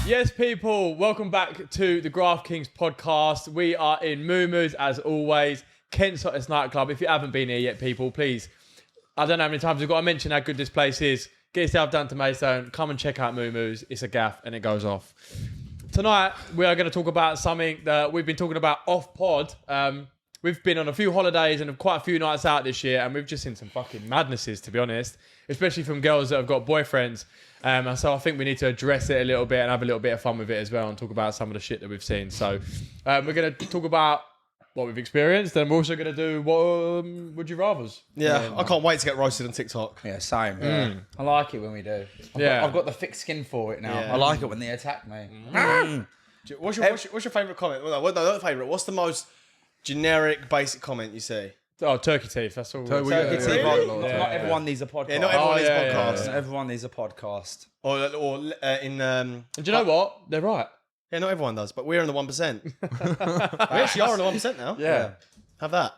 Yes, people, welcome back to the Graft Kings podcast. We are in Moo as always, Kent's hottest nightclub. If you haven't been here yet, people, please, I don't know how many times we've got to mention how good this place is. Get yourself down to Maidstone, come and check out Moo. It's a gaff and it goes off. Tonight, we are going to talk about something that we've been talking about off pod. We've been on a few holidays and quite a few nights out this year, and we've just seen some fucking madnesses, to be honest, especially from girls that have got boyfriends. And so I think we need to address it a little bit and have a little bit of fun with it as well and talk about some of the shit that we've seen. So we're going to talk about what we've experienced, and we're also going to do what would you rathers. Yeah, I can't wait to get roasted on TikTok. Yeah, same. Yeah. I like it when we do. I've got the thick skin for it now. Yeah. I like it when they attack me. What's your favourite comment? No, not favourite. What's the most generic, basic comment you see? Oh, turkey teeth, that's all. Not everyone needs a podcast. Yeah, not everyone needs a podcast. Not everyone needs a podcast. And do you know what? They're right. Yeah, not everyone does, but we're in the 1%. We actually are in the 1% now. Yeah. Have that.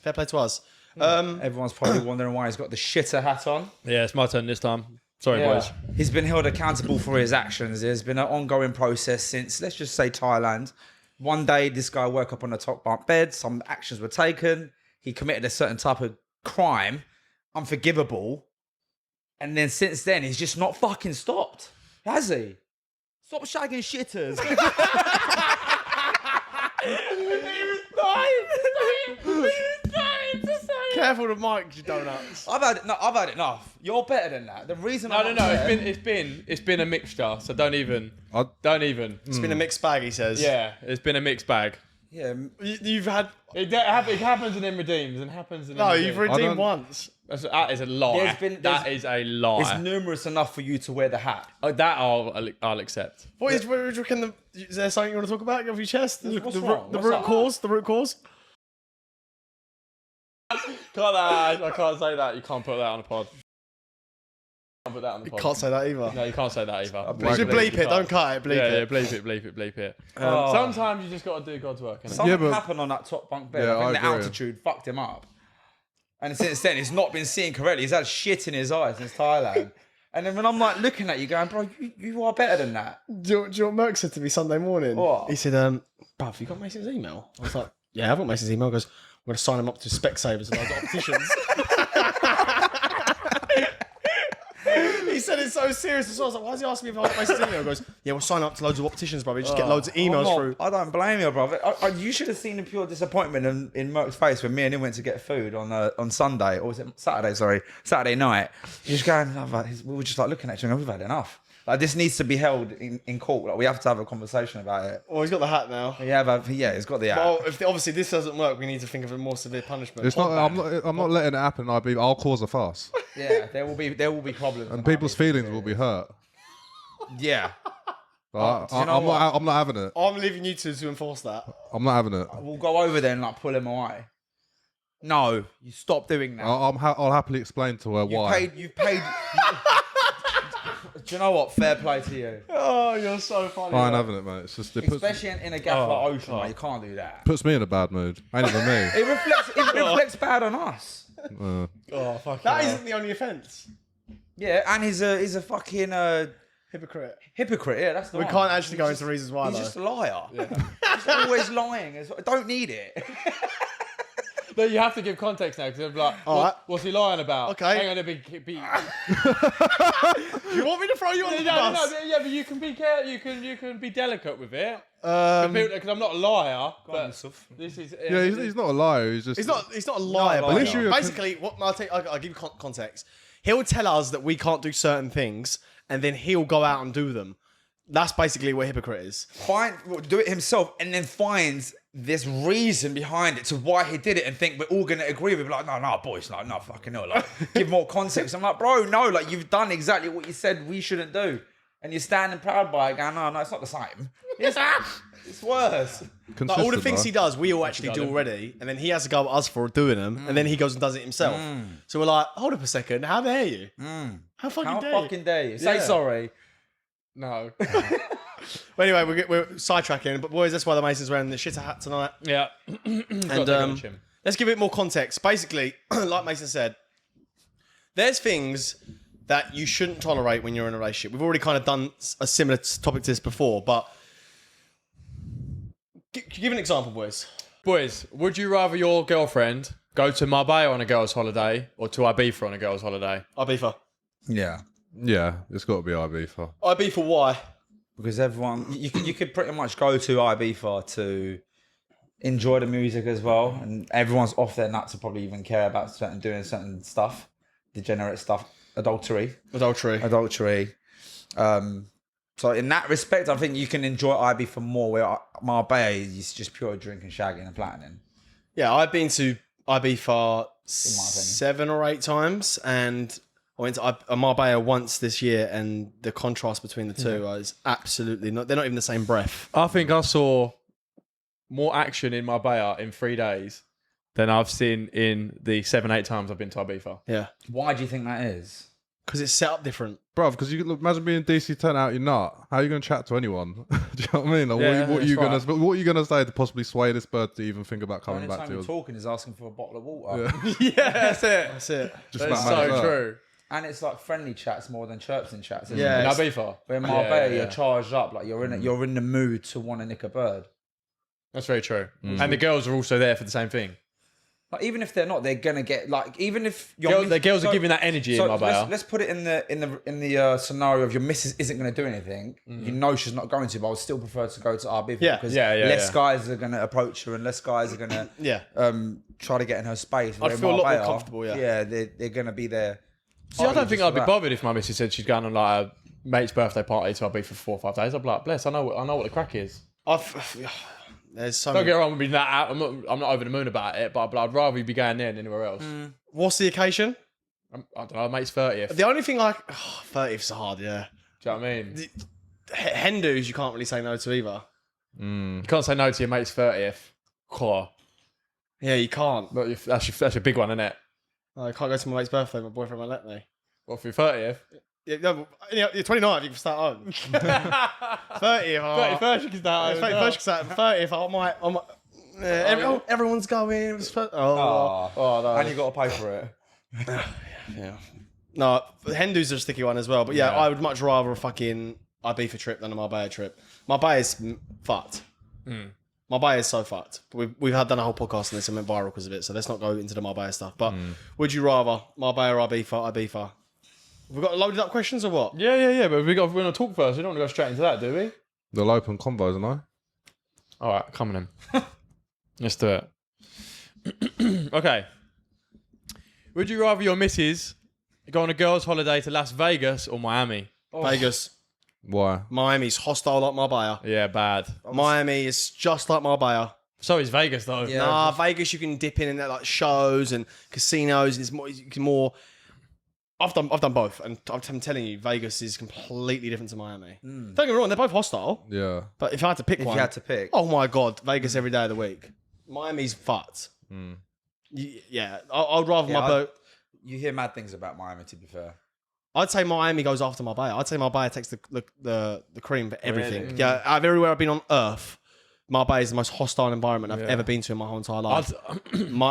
Fair play to us. Everyone's probably wondering why he's got the shitter hat on. Yeah, it's my turn this time. Sorry, boys. He's been held accountable for his actions. There's been an ongoing process since, let's just say, Thailand. One day, this guy woke up on a top bunk bed. Some actions were taken. He committed a certain type of crime, unforgivable. And then since then, he's just not fucking stopped. Has he? Stop shagging shitters. Careful the mic, you donuts. I've had enough. You're better than that. The reason No. It's been a mixture. So don't even. It's been a mixed bag, he says. Yeah, it's been a mixed bag. Yeah. You've had... It happens and then redeems and happens and then No, redeems. you've redeemed once. That is a lie. That is a lie. It's numerous enough for you to wear the hat. That I'll accept. What do you reckon? Is there something you want to talk about? Get off your chest? What's wrong? The root cause? The root cause? I can't say that. You can't put that on a pod. You can't put that on the pod. You can't say that either. No, you can't say that either. You should bleep it, don't cut it, bleep it. Yeah, bleep it. Sometimes you just got to do God's work. Innit? Something happened on that top bunk bed. Yeah, I think I the agree. altitude fucked him up. And since then, he's not been seeing correctly. He's had shit in his eyes since Thailand. And then when I'm like looking at you going, bro, you are better than that. Do you know what Merck said to me Sunday morning? What? He said, bruv, you got Mason's email? I was like, yeah, I've got Mason's email. He goes, I'm going to sign him up to Specsavers and other opticians. He said it so serious as well. I was like, why is he asking me if I got Mason's email? He goes, yeah, we'll sign up to loads of opticians, brother. You just get loads of emails through. I don't blame you, brother. You should have seen the pure disappointment in Merck's face when me and him went to get food on Sunday, or was it Saturday night. He's just going, we were just like looking at each other, we've had enough. Like, this needs to be held in court. Like, we have to have a conversation about it. Well, he's got the hat now. Yeah, he's got the hat. Well, if obviously this doesn't work, we need to think of a more severe punishment. It's not. I'm not letting it happen. I'll cause a fuss, Yeah, there will be problems. and people's feelings will be hurt. Yeah. But you know I'm not having it. I'm leaving you two to enforce that. I'm not having it. We'll go over there and like pull him away. No, you stop doing that. I'll happily explain to her why. You've paid. Do you know what? Fair play to you. Oh, you're so funny. I ain't having it, mate. It's just Especially in a gaff like Ocean, mate, you can't do that. puts me in a bad mood. Ain't even me. It reflects bad on us. Oh, fuck that isn't the only offence. Yeah, and he's a fucking Hypocrite. hypocrite. Yeah, that's the We one. can't actually go into reasons why, He's though. just a liar. Yeah. He's always lying. Don't need it. No, you have to give context now because like, Alright. what's he lying about? Okay. Hang on, be You want me to throw you on the bus? but you can be careful. You can be delicate with it. Because I'm not a liar. But this is Yeah, he's not a liar. He's just. He's not a liar. No, But at least you're- basically, I'll give you context. He'll tell us that we can't do certain things, and then he'll go out and do them. That's basically what a hypocrite is. Do it himself, and then finds this reason behind it to why he did it, and think we're all going to agree with it. Like, no, boys, like, no, fucking no. Like, give more context. I'm like, bro, no, like, you've done exactly what you said we shouldn't do. And you're standing proud by it, going, no, it's not the same. It's worse. Like, all the things though. he does, we all actually do already, and then he has to go at us for doing them, and then he goes and does it himself. So we're like, hold up a second, how dare you? How fucking dare you? Say Yeah. sorry. no. Well, anyway, we're sidetracking, but boys, that's why the Mason's wearing the shitter hat tonight. Yeah. And let's give it more context. Basically, like Mason said, there's things that you shouldn't tolerate when you're in a relationship? We've already kind of done a similar topic to this before, but give an example, boys. Boys, would you rather your girlfriend go to Marbella on a girl's holiday or to Ibiza on a girl's holiday? Ibiza. Yeah. Yeah, it's got to be Ibiza. Ibiza, why? Because everyone, you could pretty much go to Ibiza to enjoy the music as well, and everyone's off their nuts to probably even care about doing certain stuff, degenerate stuff, adultery. So in that respect, I think you can enjoy Ibiza more. Where Marbella is just pure drinking, shagging, and flattening. Yeah, I've been to Ibiza 7 or 8 times, and I went to Marbella once this year, and the contrast between the two is absolutely not. They're not even the same breath. I think I saw more action in Marbella in 3 days than I've seen in the 7-8 times I've been to Ibiza. Yeah, Why do you think that is? because it's set up different. Bruv, because you imagine being DC 10 out your nut. How are you going to chat to anyone? Do you know what I mean? Like, Yeah, what are you that's gonna? right. But what are you gonna say to possibly sway this bird to even think about The coming only back time to you're you? talking is asking for a bottle of water. Yeah. Yeah, that's it. That's it. Just That's about so that. true. And it's like friendly chats more than chirping chats. Isn't Yeah, it? In Ibiza. But in Marbella, Yeah. you're charged up, like you're in the mood to want to nick a bird. That's very true. And the girls are also there for the same thing. Like even if they're not, they're gonna get like even if your The girls are giving that energy in Marbella. let's put it in the scenario of your missus isn't gonna do anything. You know she's not going to, but I would still prefer to go to Ibiza because Yeah, less guys are gonna approach her and less guys are gonna Yeah. try to get in her space. I'd Where in feel a lot more Marbella, comfortable, yeah. Yeah, they're gonna be there. See, I don't think I'd be that. bothered if my missus said she's going on like a mate's birthday party to Ibiza for 4 or 5 days. I'd be like, bless, I know what the crack is. There's so Don't many. get wrong with me that out. I'm not over the moon about it, but I'd rather you be going there than anywhere else. What's the occasion? I don't know, mate's 30th. The only thing 30th's hard, yeah. Do you know what I mean? Hindus, you can't really say no to either. You can't say no to your mate's 30th. Cool. Yeah, you can't. But that's your big one, isn't it? I can't go to my mate's birthday. My boyfriend won't let me. What, for your 30th? Yeah, no, you're 29. You can start home. 30th. 31st, you can start. 31st, you can start. 30th. I might. Yeah, everyone's going. It was Oh, no. and you got to pay for it. Yeah. No, Hindus are a sticky one as well. But yeah, I would much rather a fucking Ibiza trip than a Marbella trip. Marbella's fucked. Marbella is so fucked. We've done a whole podcast on this and went viral because of it. So let's not go into the Marbella stuff. But would you rather Marbella or Ibiza? We've got loaded up questions or what? Yeah. But we're going to talk first. We don't want to go straight into that, do we? They'll open convos, and I. All right, come on in. Let's do it. Okay. Would you rather your missus go on a girls' holiday to Las Vegas or Miami? Vegas. Why? Miami's hostile like Marbella. Yeah, bad. Miami is just like Marbella. So is Vegas, though. Yeah. Nah, Vegas you can dip in there like shows and casinos. And it's more. You can more. I've done both, and I'm telling you, Vegas is completely different to Miami. Don't get me wrong, they're both hostile. Yeah. But if I had to pick If one, you had to pick, oh my god, Vegas every day of the week. Miami's fucked. Yeah, I'd rather Yeah, my boat. you hear mad things about Miami. To be fair, I'd say Miami goes after Marbella. I'd say Marbella takes the cream for everything. Really? Yeah, out of everywhere I've been on Earth, Marbella is the most hostile environment I've ever been to in my whole entire life.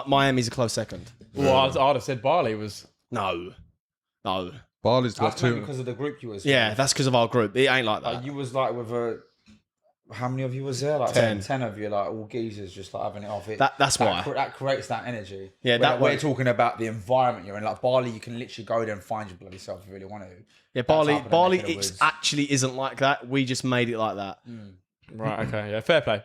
Miami's a close second. Well, I'd have said Bali was. No. Bali's got that's maybe two. because of the group you was. Yeah, with. that's because of our group. It ain't like that. Like you was like with a. How many of you was there? Like 10. 10 of you, like all geezers, just like having it off. That's why. That creates that energy. Yeah, that we're way- talking about the environment you're in. Like Bali, you can literally go there and find your bloody self if you really want to. Yeah, That's Bali, up in the Bali, neck of the it woods. actually isn't like that. We just made it like that. Right, okay, yeah. Fair play.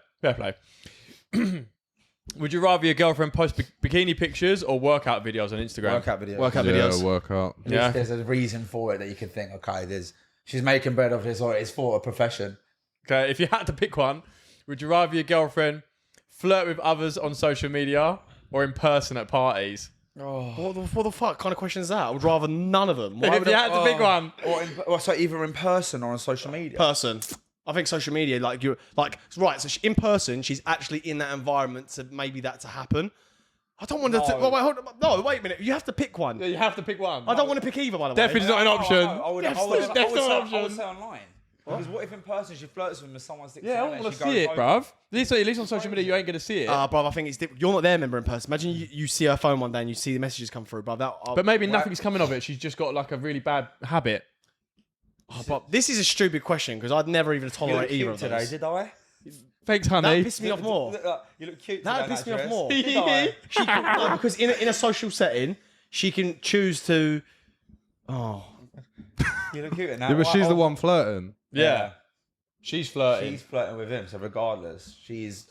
Would you rather your girlfriend post bikini pictures or workout videos on Instagram? Workout videos. Workout Yeah, videos. workout. Yeah. There's a reason for it that you could think, okay, she's making bread off this, or it's for a profession. Okay, if you had to pick one, would you rather your girlfriend flirt with others on social media or in person at parties? What the fuck kind of question is that? I would rather none of them. Why If would you I- had to pick one. Or so either in person or on social media. person. I think social media, like you're like right. So in person, she's actually in that environment to maybe that to happen. I don't want to. No, wait a minute. You have to pick one. Yeah, you have to pick one. I don't want to pick either. By the way, Definitely not an option. I would Definitely say not an option. online. Because what if in person she flirts with him and someone sticks Yeah, I around want and to she see goes it, home? bruv. At least on social media, you ain't going to see it. Bruv, I think it's different. You're not there, member in person. Imagine you see her phone one day and you see the messages come through, bruv. But maybe nothing's coming of it. She's just got like a really bad habit. But this is a stupid question because I'd never even You tolerate look either cute of today, those. did I? Thanks, That honey. pissed me off more. You look cute That today. pissed me off dress. more. Did I? She can, no, because in a social setting, she can choose to. Oh, You look cute in that. Yeah, but she's the Well, one flirting. Yeah. She's flirting. She's flirting with him, so regardless, she's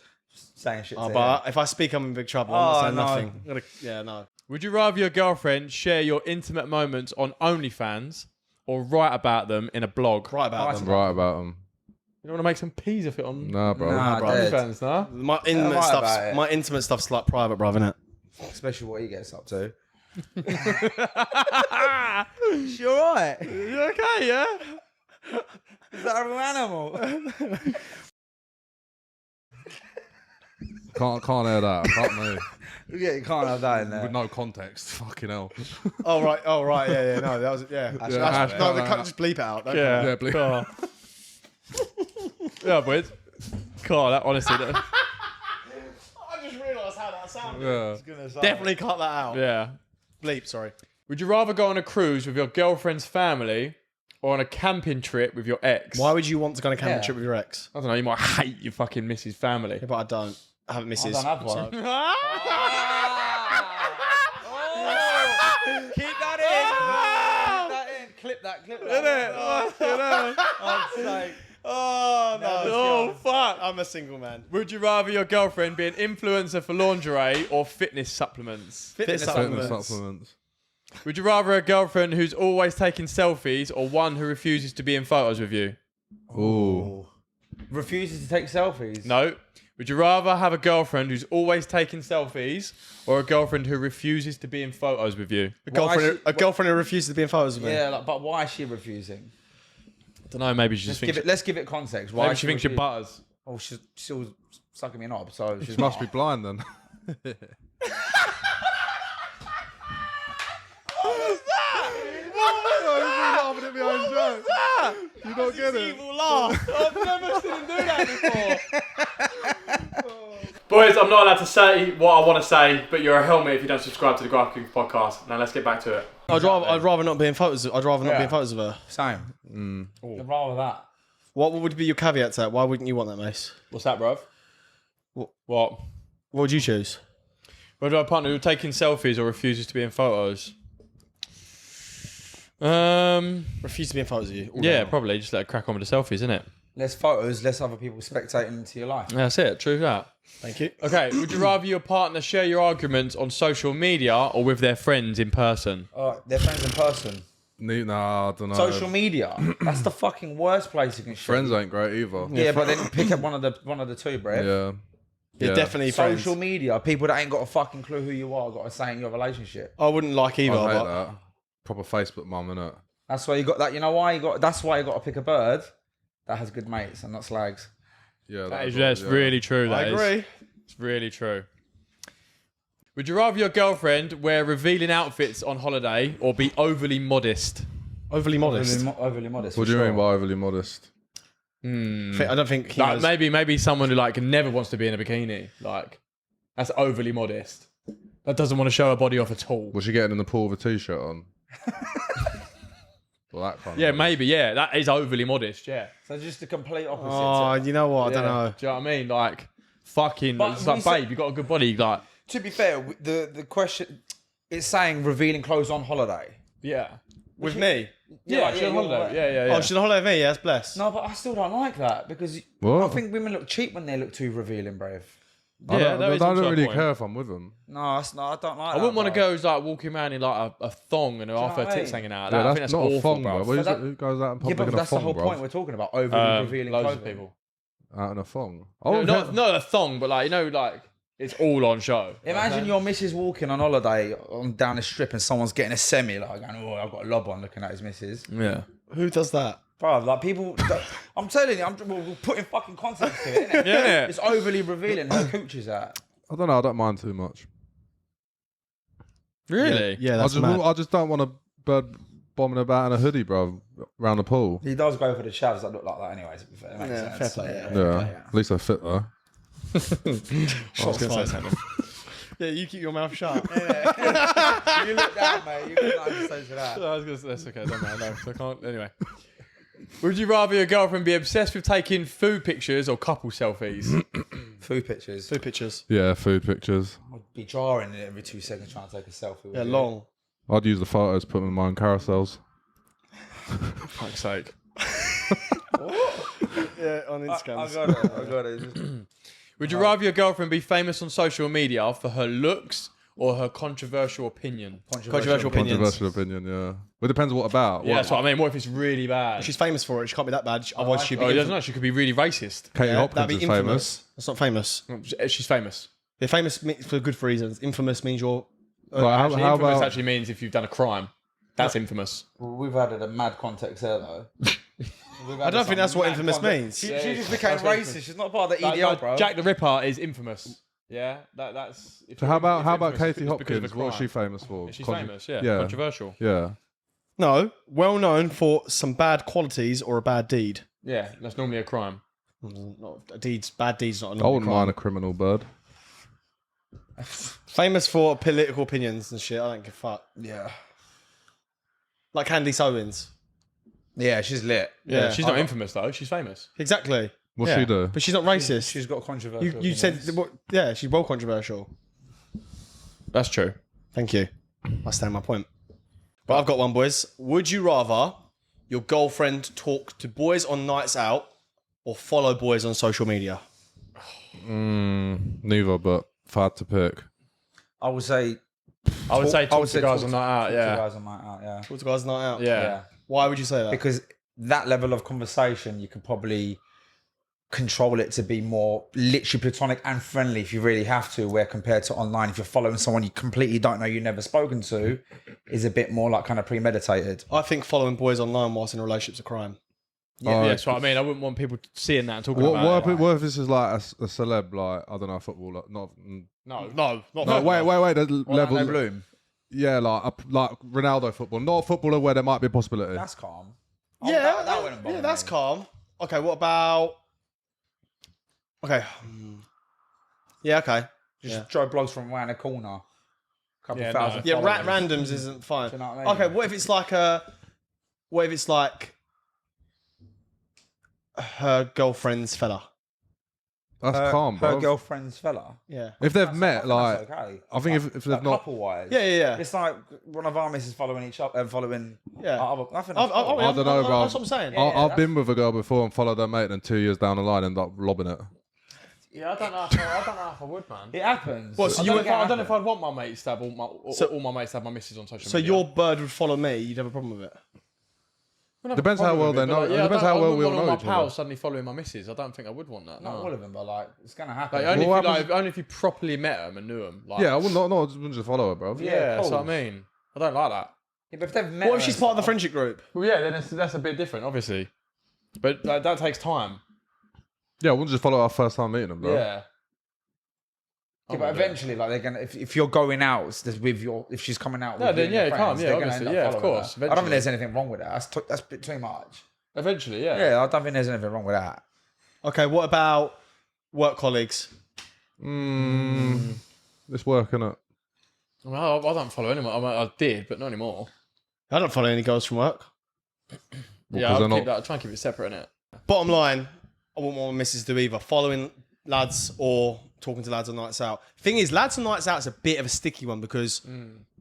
saying shit to him. but if I speak, I'm in big trouble. I'm not saying no. nothing. Yeah, no. Would you rather your girlfriend share your intimate moments on OnlyFans or write about them in a blog? Right about them. Right about them. You don't want to make some peas of it on Nah, bro. Nah, bro. dead. OnlyFans, nah? My intimate right stuff's about it. my intimate stuff's like private, bruv, innit? Especially what he gets up to. You alright? You okay, yeah? Is that a real animal? Can't hear that. Fuck me. Yeah, you can't have that in there. With no context. Fucking hell. Oh right, yeah. No, that was Ash, no, they can't just bleep it out. Don't Yeah. Yeah, please. Cool. Yeah, boys. God, that honestly, I just realised how that sounded. Yeah. Definitely cut that out. yeah. Bleep, sorry. Would you rather go on a cruise with your girlfriend's family or on a camping trip with your ex? Why would you want to go on a camping Yeah. trip with your ex? I don't know, you might hate your fucking missus family. Yeah, but I don't. I haven't misses. I don't have one. so- Keep that in. Clip that. Oh no! Oh, fuck. I'm a single man. Would you rather your girlfriend be an influencer for lingerie or fitness supplements? Fitness Fitness supplements. supplements. Would you rather a girlfriend who's always taking selfies or one who refuses to be in photos with you? Ooh. Refuses to take selfies. No. Would you rather have a girlfriend who's always taking selfies or a girlfriend who refuses to be in photos with you? A Why girlfriend, she- a girlfriend who refuses to be in photos with me. Yeah, but why is she refusing? I don't know, maybe she just thinks Let's give it context. Why maybe is she thinks you're refusing? butters. Oh, she's still sucking me knob, so she's She must be blind then. laughing at my own joke. You don't get it. I've never seen him do that before. Boys, I'm not allowed to say what I want to say, but you're a helmet if you don't subscribe to the Graft Kings podcast. Now let's get back to it. I'd rather not be in photos. I'd rather not be in photos of her. same. I'd rather that. What would be your caveat to that? Why wouldn't you want that, Mace? What's that, bruv? What? What? What would you choose? Whether a partner who's taking selfies or refuses to be in photos? Yeah, Refuse to be in photos of you. all day long. probably. Just let her crack on with the selfies, innit? Less photos, less other people spectating into your life. That's it. True that. Thank you. Okay, would you rather your partner share your arguments on social media or with their friends in person? They're friends in person. Nah, I don't know. Social media. That's the fucking worst place you can share. Friends ain't great either. Yeah, but then pick up one of the two, Brett. Yeah. You're definitely friends. Social media. People that ain't got a fucking clue who you are got a say in your relationship. I wouldn't like either. I hate But that. Proper Facebook mum, innit? That's why you got that. You know why you got? That's why you got to pick a bird that has good mates and not slags. Yeah, That's really true. I That is. agree. It's really true. Would you rather your girlfriend wear revealing outfits on holiday or be overly modest? Overly modest. Overly modest. What for do you sure. mean by overly modest? I don't think he Like knows. maybe someone who like never wants to be in a bikini. Like that's overly modest. That doesn't want to show her body off at all. Was she getting in the pool with a t-shirt on? Well, that kind Yeah, of. maybe. Yeah, that is overly modest. Yeah. So just the complete opposite. Oh, you know what? I don't know. Do you know what I mean? Like fucking. But It's like, we said- babe, you got a good body. Like To be fair, the question it's saying revealing clothes on holiday. yeah. With me? Yeah, she's on you're holiday. right. Yeah. Oh, she's on holiday with me. Yeah, that's blessed. No, but I still don't like that because What? I think women look cheap when they look too revealing, brave. I Yeah, don't, that is I also don't a really point. care if I'm with them. No, that's not. I don't like. I wouldn't want to bro. go as like walking around in like a thong and half her know what I tits mean? hanging out. Yeah, I think that's that's not awful, a thong, bro. bro. So that- Who goes out in Yeah, public but in a that's the thong, whole bro? point we're talking about. Overly revealing Loads clothing. of people. Out in a thong. No, Oh, not a thong, but like like it's all on show. Imagine your missus walking on holiday down the strip and someone's getting a semi, like going, "Oh, I've got a lob on," looking at his missus. Yeah. Who does that? Bro, like people, I'm telling you, we're putting fucking context to it, innit? Yeah. It's overly revealing. Her cooch is at. I don't know. I don't mind too much. Really? Yeah, that's mad. I just don't want a bird bombing about in a hoodie, bro, around the pool. He does go for the shavs that look like that anyway, to be fair. It makes Yeah, sense. fair play, Yeah, at least they're fit though. I was gonna say something. Yeah, you keep your mouth shut. You look down, mate. You can like say to that. I was gonna say, that's okay, don't matter. No, 'cause I can't. Anyway. Would you rather your girlfriend be obsessed with taking food pictures or couple selfies? Food pictures. Two pictures. Yeah, food pictures. I'd be jarring it every 2 seconds trying to take a selfie. With Yeah, you. long. I'd use the photos, put them in my own carousels. Fuck's sake. Yeah, on Instagram. I got it. Just... Would you rather your girlfriend be famous on social media for her looks or her controversial opinion? Controversial opinions. Controversial opinion, yeah. Well, it depends what about. Yeah, that's what I mean. What if it's really bad? She's famous for it. She can't be that bad. Otherwise, she'd be. Oh, he doesn't know. She could be really racist. Katie Yeah, Hopkins that'd is be famous. infamous. That's not famous. She's famous. They're famous for good reasons. Infamous means you're. Right, how Infamous about actually means if you've done a crime. That's infamous. Well, we've added a mad context there, though. I don't think that's what infamous means. She Yeah, just yeah, became that's what racist. She's not part of the Like, EDL, bro. Jack the Ripper is infamous. Yeah, that's. so how about infamous, Katie it's because of a Hopkins? What's she crime. famous for? She's famous, yeah. Yeah. Controversial. Yeah. No, well known for some bad qualities or a bad deed. Yeah, that's normally a crime. Not a deeds, bad deeds, not a I normal wouldn't crime. mind a criminal bird. Famous for political opinions and shit. I don't give a fuck. Yeah. Like Candice Owens. Yeah, she's lit. Yeah, She's not infamous though. She's famous. Exactly. What's Yeah. she do? But she's not racist. She's got controversial. You said, opinions. yeah, she's well controversial. That's true. Thank you. I stand my point. But I've got one, boys. Would you rather your girlfriend talk to boys on nights out or follow boys on social media? Neither, but if I had to pick. I would say. I would say talk to guys talk on night out. talk to Yeah. guys on night out. Yeah. Talk to guys night out. Yeah. Yeah. Why would you say that? Because that level of conversation, you can probably control it to be more literally platonic and friendly if you really have to, where compared to online, if you're following someone you completely don't know, you've never spoken to, is a bit more like kind of premeditated. I think following boys online whilst in a relationship's a crime. Yeah, that's what I mean. I wouldn't want people seeing that and talking about it. What if this is like a celeb, like, I don't know, footballer? Not. No. No, wait. There's level. Orlando Bloom. Yeah, like Ronaldo football. Not a footballer where there might be a possibility. That's calm. Yeah, that wouldn't bother that's me. calm. Okay, what about... Okay. Yeah, okay. Just Joe blogs from around the corner. Couple Yeah, thousand. Yeah, followers. randoms isn't fine. Do you know what I mean? Okay, what if it's like her girlfriend's fella? That's calm, bro. Her girlfriend's fella. Yeah. If they've met, like, That's okay. I think if they've not. Couple wise. Yeah. It's like one of our misses following each other and following. Yeah. Other, nothing. I I don't know, bro. That's what I'm saying. I've been with a girl before and followed her mate, and 2 years down the line, end up lobbing it. Yeah, I don't know if I would, man. It happens. What, so I you don't, would- I don't know if I'd want my mates to have all my mates to have my missus on social So media. your bird would follow me, you'd have a problem with it? Wouldn't have a Depends how problem well with they it, know- but it I depends don't- how well I we all wouldn't know want each my other. pals suddenly following my missus. I don't think I would want that. Not No. all of them, but like it's gonna happen. Like, only, Well, if you, what like, only if you properly met them and knew them. Like, Yeah, I wouldn't just follow her, bro. yeah, that's what I cool. mean. I don't like that. Yeah, but if they've met What if her she's and part of the stuff- friendship group? Well, yeah, then that's a bit different, obviously. But that takes time. Yeah, I wouldn't just follow her first time meeting them, bro. Yeah. Yeah, but eventually, like they're gonna, if you're going out with your, if she's coming out, with No, you then and your yeah, you friends, can't. Yeah, they're gonna obviously, end up yeah, of following course. her. I don't Eventually. think there's anything wrong with that. That's a bit too much. Eventually, yeah. Yeah, I don't think there's anything wrong with that. Okay, what about work colleagues? It's working it. Well, I don't follow anyone. I did, but not anymore. I don't follow any girls from work. Yeah, they're I'll not- I'll try and keep it separate, innit? Bottom line, I wouldn't want my missus to do either. Following lads or talking to lads on nights out. Thing is, lads on nights out is a bit of a sticky one because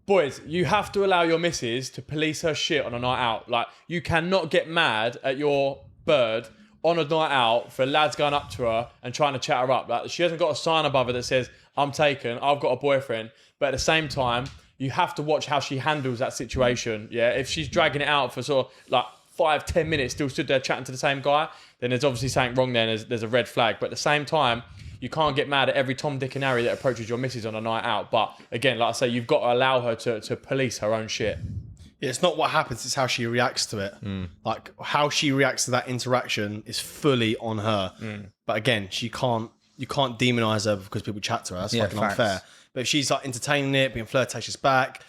Boys, you have to allow your missus to police her shit on a night out. Like, you cannot get mad at your bird on a night out for lads going up to her and trying to chat her up. Like, she hasn't got a sign above her that says, I'm taken, I've got a boyfriend. But at the same time, you have to watch how she handles that situation. Yeah, if she's dragging it out for sort of like 5-10 minutes, still stood there chatting to the same guy, then there's obviously something wrong there and there's a red flag. But at the same time, you can't get mad at every Tom, Dick and Harry that approaches your missus on a night out. But again, like I say, you've got to allow her to police her own shit. yeah, it's not what happens, it's how she reacts to it. Like, how she reacts to that interaction is fully on her. But again, you can't demonise her because people chat to her. That's Yeah, fucking facts. unfair. But if she's like entertaining it, being flirtatious back,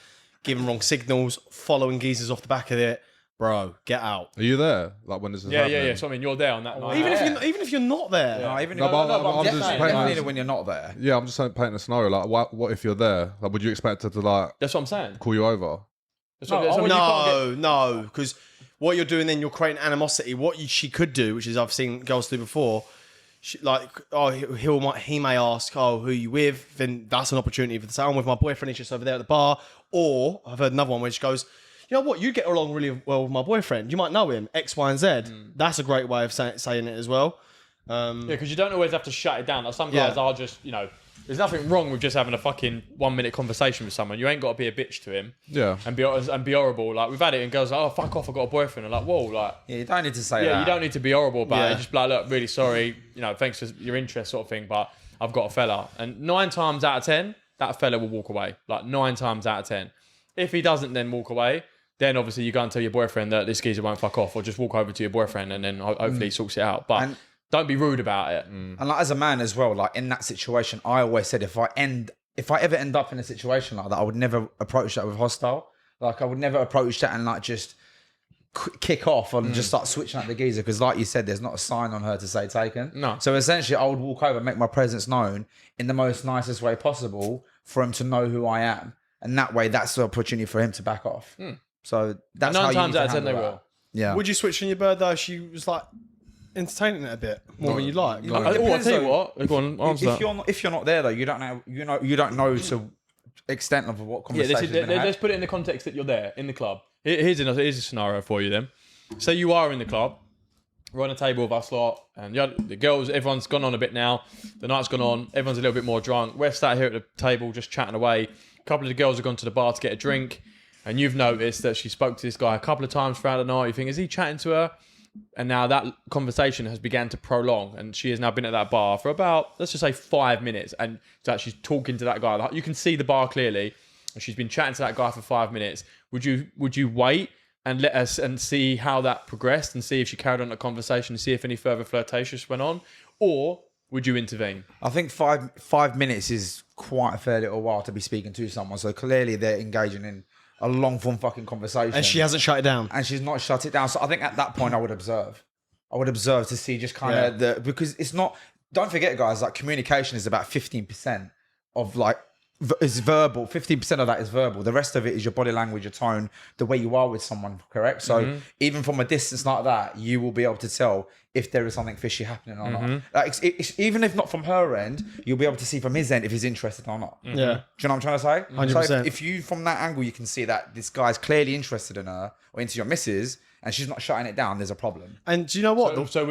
giving wrong signals, following geezers off the back of it. Bro, get out. Are you there? Like when this is happening? Yeah. So I mean, you're there on that night. Even if you're not there. No, even No, if, but no, I'm I'm just just painting when you're not there. Yeah, I'm just saying, painting a scenario. Like, what if you're there? Like, would you expect her to like That's what I'm saying. call you over? No, because what you're doing then, you're creating animosity. What she could do, which is I've seen girls do before, he may ask, who are you with? Then that's an opportunity for the say, I'm with my boyfriend, he's just over there at the bar. Or I've heard another one where she goes, you know what, you get along really well with my boyfriend. You might know him, X, Y, and Z. That's a great way of saying it as well. Yeah, because you don't always have to shut it down. Like some guys are just, there's nothing wrong with just having a fucking 1 minute conversation with someone. You ain't got to be a bitch to him. Yeah. And be horrible. Like we've had it and girls like, oh fuck off, I've got a boyfriend. And like, whoa, like Yeah, you don't need to say that. yeah, you don't need to be horrible about it. Yeah. Just be like, look, really sorry, thanks for your interest sort of thing, but I've got a fella. And 9 times out of 10, that fella will walk away. Like 9 times out of 10. If he doesn't then walk away, then obviously you go and tell your boyfriend that this geezer won't fuck off, or just walk over to your boyfriend and then hopefully he sorts it out. But don't be rude about it. And like as a man as well, like in that situation, I always said if I ever end up in a situation like that, I would never approach that with hostile. Like I would never approach that and like just kick off and just start switching up the geezer, because like you said, there's not a sign on her to say taken. No. So essentially, I would walk over, make my presence known in the most nicest way possible for him to know who I am, and that way, that's the opportunity for him to back off. So that's how 9 you times need to out of 10 they handle that. will. Yeah. Would you switch on your bird though if she was like entertaining it a bit more than you'd like? I'll tell you what. Go on, answer that. If you're not there though, you don't know to extent of what Yeah, conversation. let's put it in the context that you're there in the club. Here's a scenario for you then. Say you are in the club, we're on a table with us lot, and the girls, everyone's gone on a bit now. The night's gone on, everyone's a little bit more drunk. We're sat here at the table just chatting away. A couple of the girls have gone to the bar to get a drink, and you've noticed that she spoke to this guy a couple of times throughout the night. You think, is he chatting to her? And now that conversation has began to prolong, and she has now been at that bar for about, let's just say 5 minutes, and she's talking to that guy. You can see the bar clearly, and she's been chatting to that guy for 5 minutes. Would you wait and let us and see how that progressed, and see if she carried on the conversation, and see if any further flirtatious went on, or would you intervene? I think 5 minutes is quite a fair little while to be speaking to someone. So clearly they're engaging in a long form fucking conversation, And she hasn't shut it down. and she's not shut it down. So I think at that point I would observe. To see just kind of because it's not. Don't forget, guys. Like communication is about 15% of like is verbal. 15% of that is verbal. The rest of it is your body language, your tone, the way you are with someone. Correct. So even from a distance like that, you will be able to tell if there is something fishy happening or not. Like even if not from her end, you'll be able to see from his end if he's interested or not. Yeah. Do you know what I'm trying to say? 100%. So if you, from that angle, you can see that this guy's clearly interested in her or into your missus, and she's not shutting it down, there's a problem. And do you know what? So what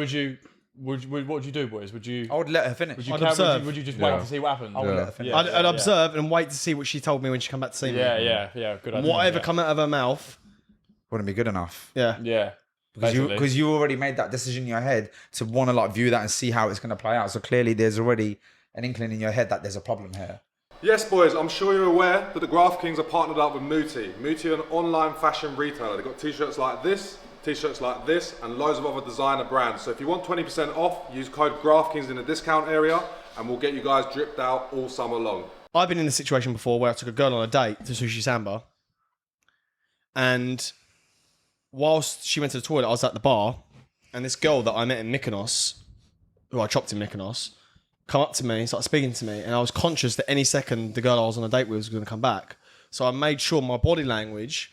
would you do, boys? Would you? I would let her finish. Would you, I'd observe. would you just wait to see what happens? I would let her finish. I'd observe and wait to see what she told me when she come back to see me. Yeah. Good idea. Whatever come out of her mouth. Wouldn't be good enough. Yeah. Yeah. Because you already made that decision in your head to want to like view that and see how it's going to play out. So clearly there's already an inkling in your head that there's a problem here. Yes, boys, I'm sure you're aware that the Graft Kings are partnered up with Muoti. Muoti are an online fashion retailer. They've got t-shirts like this, and loads of other designer brands. So if you want 20% off, use code Graft Kings in the discount area, and we'll get you guys dripped out all summer long. I've been in a situation before where I took a girl on a date to Sushi Samba, and whilst she went to the toilet, I was at the bar, and this girl that I met in Mykonos, who I chopped in Mykonos, come up to me, started speaking to me, and I was conscious that any second the girl I was on a date with was going to come back. So I made sure my body language,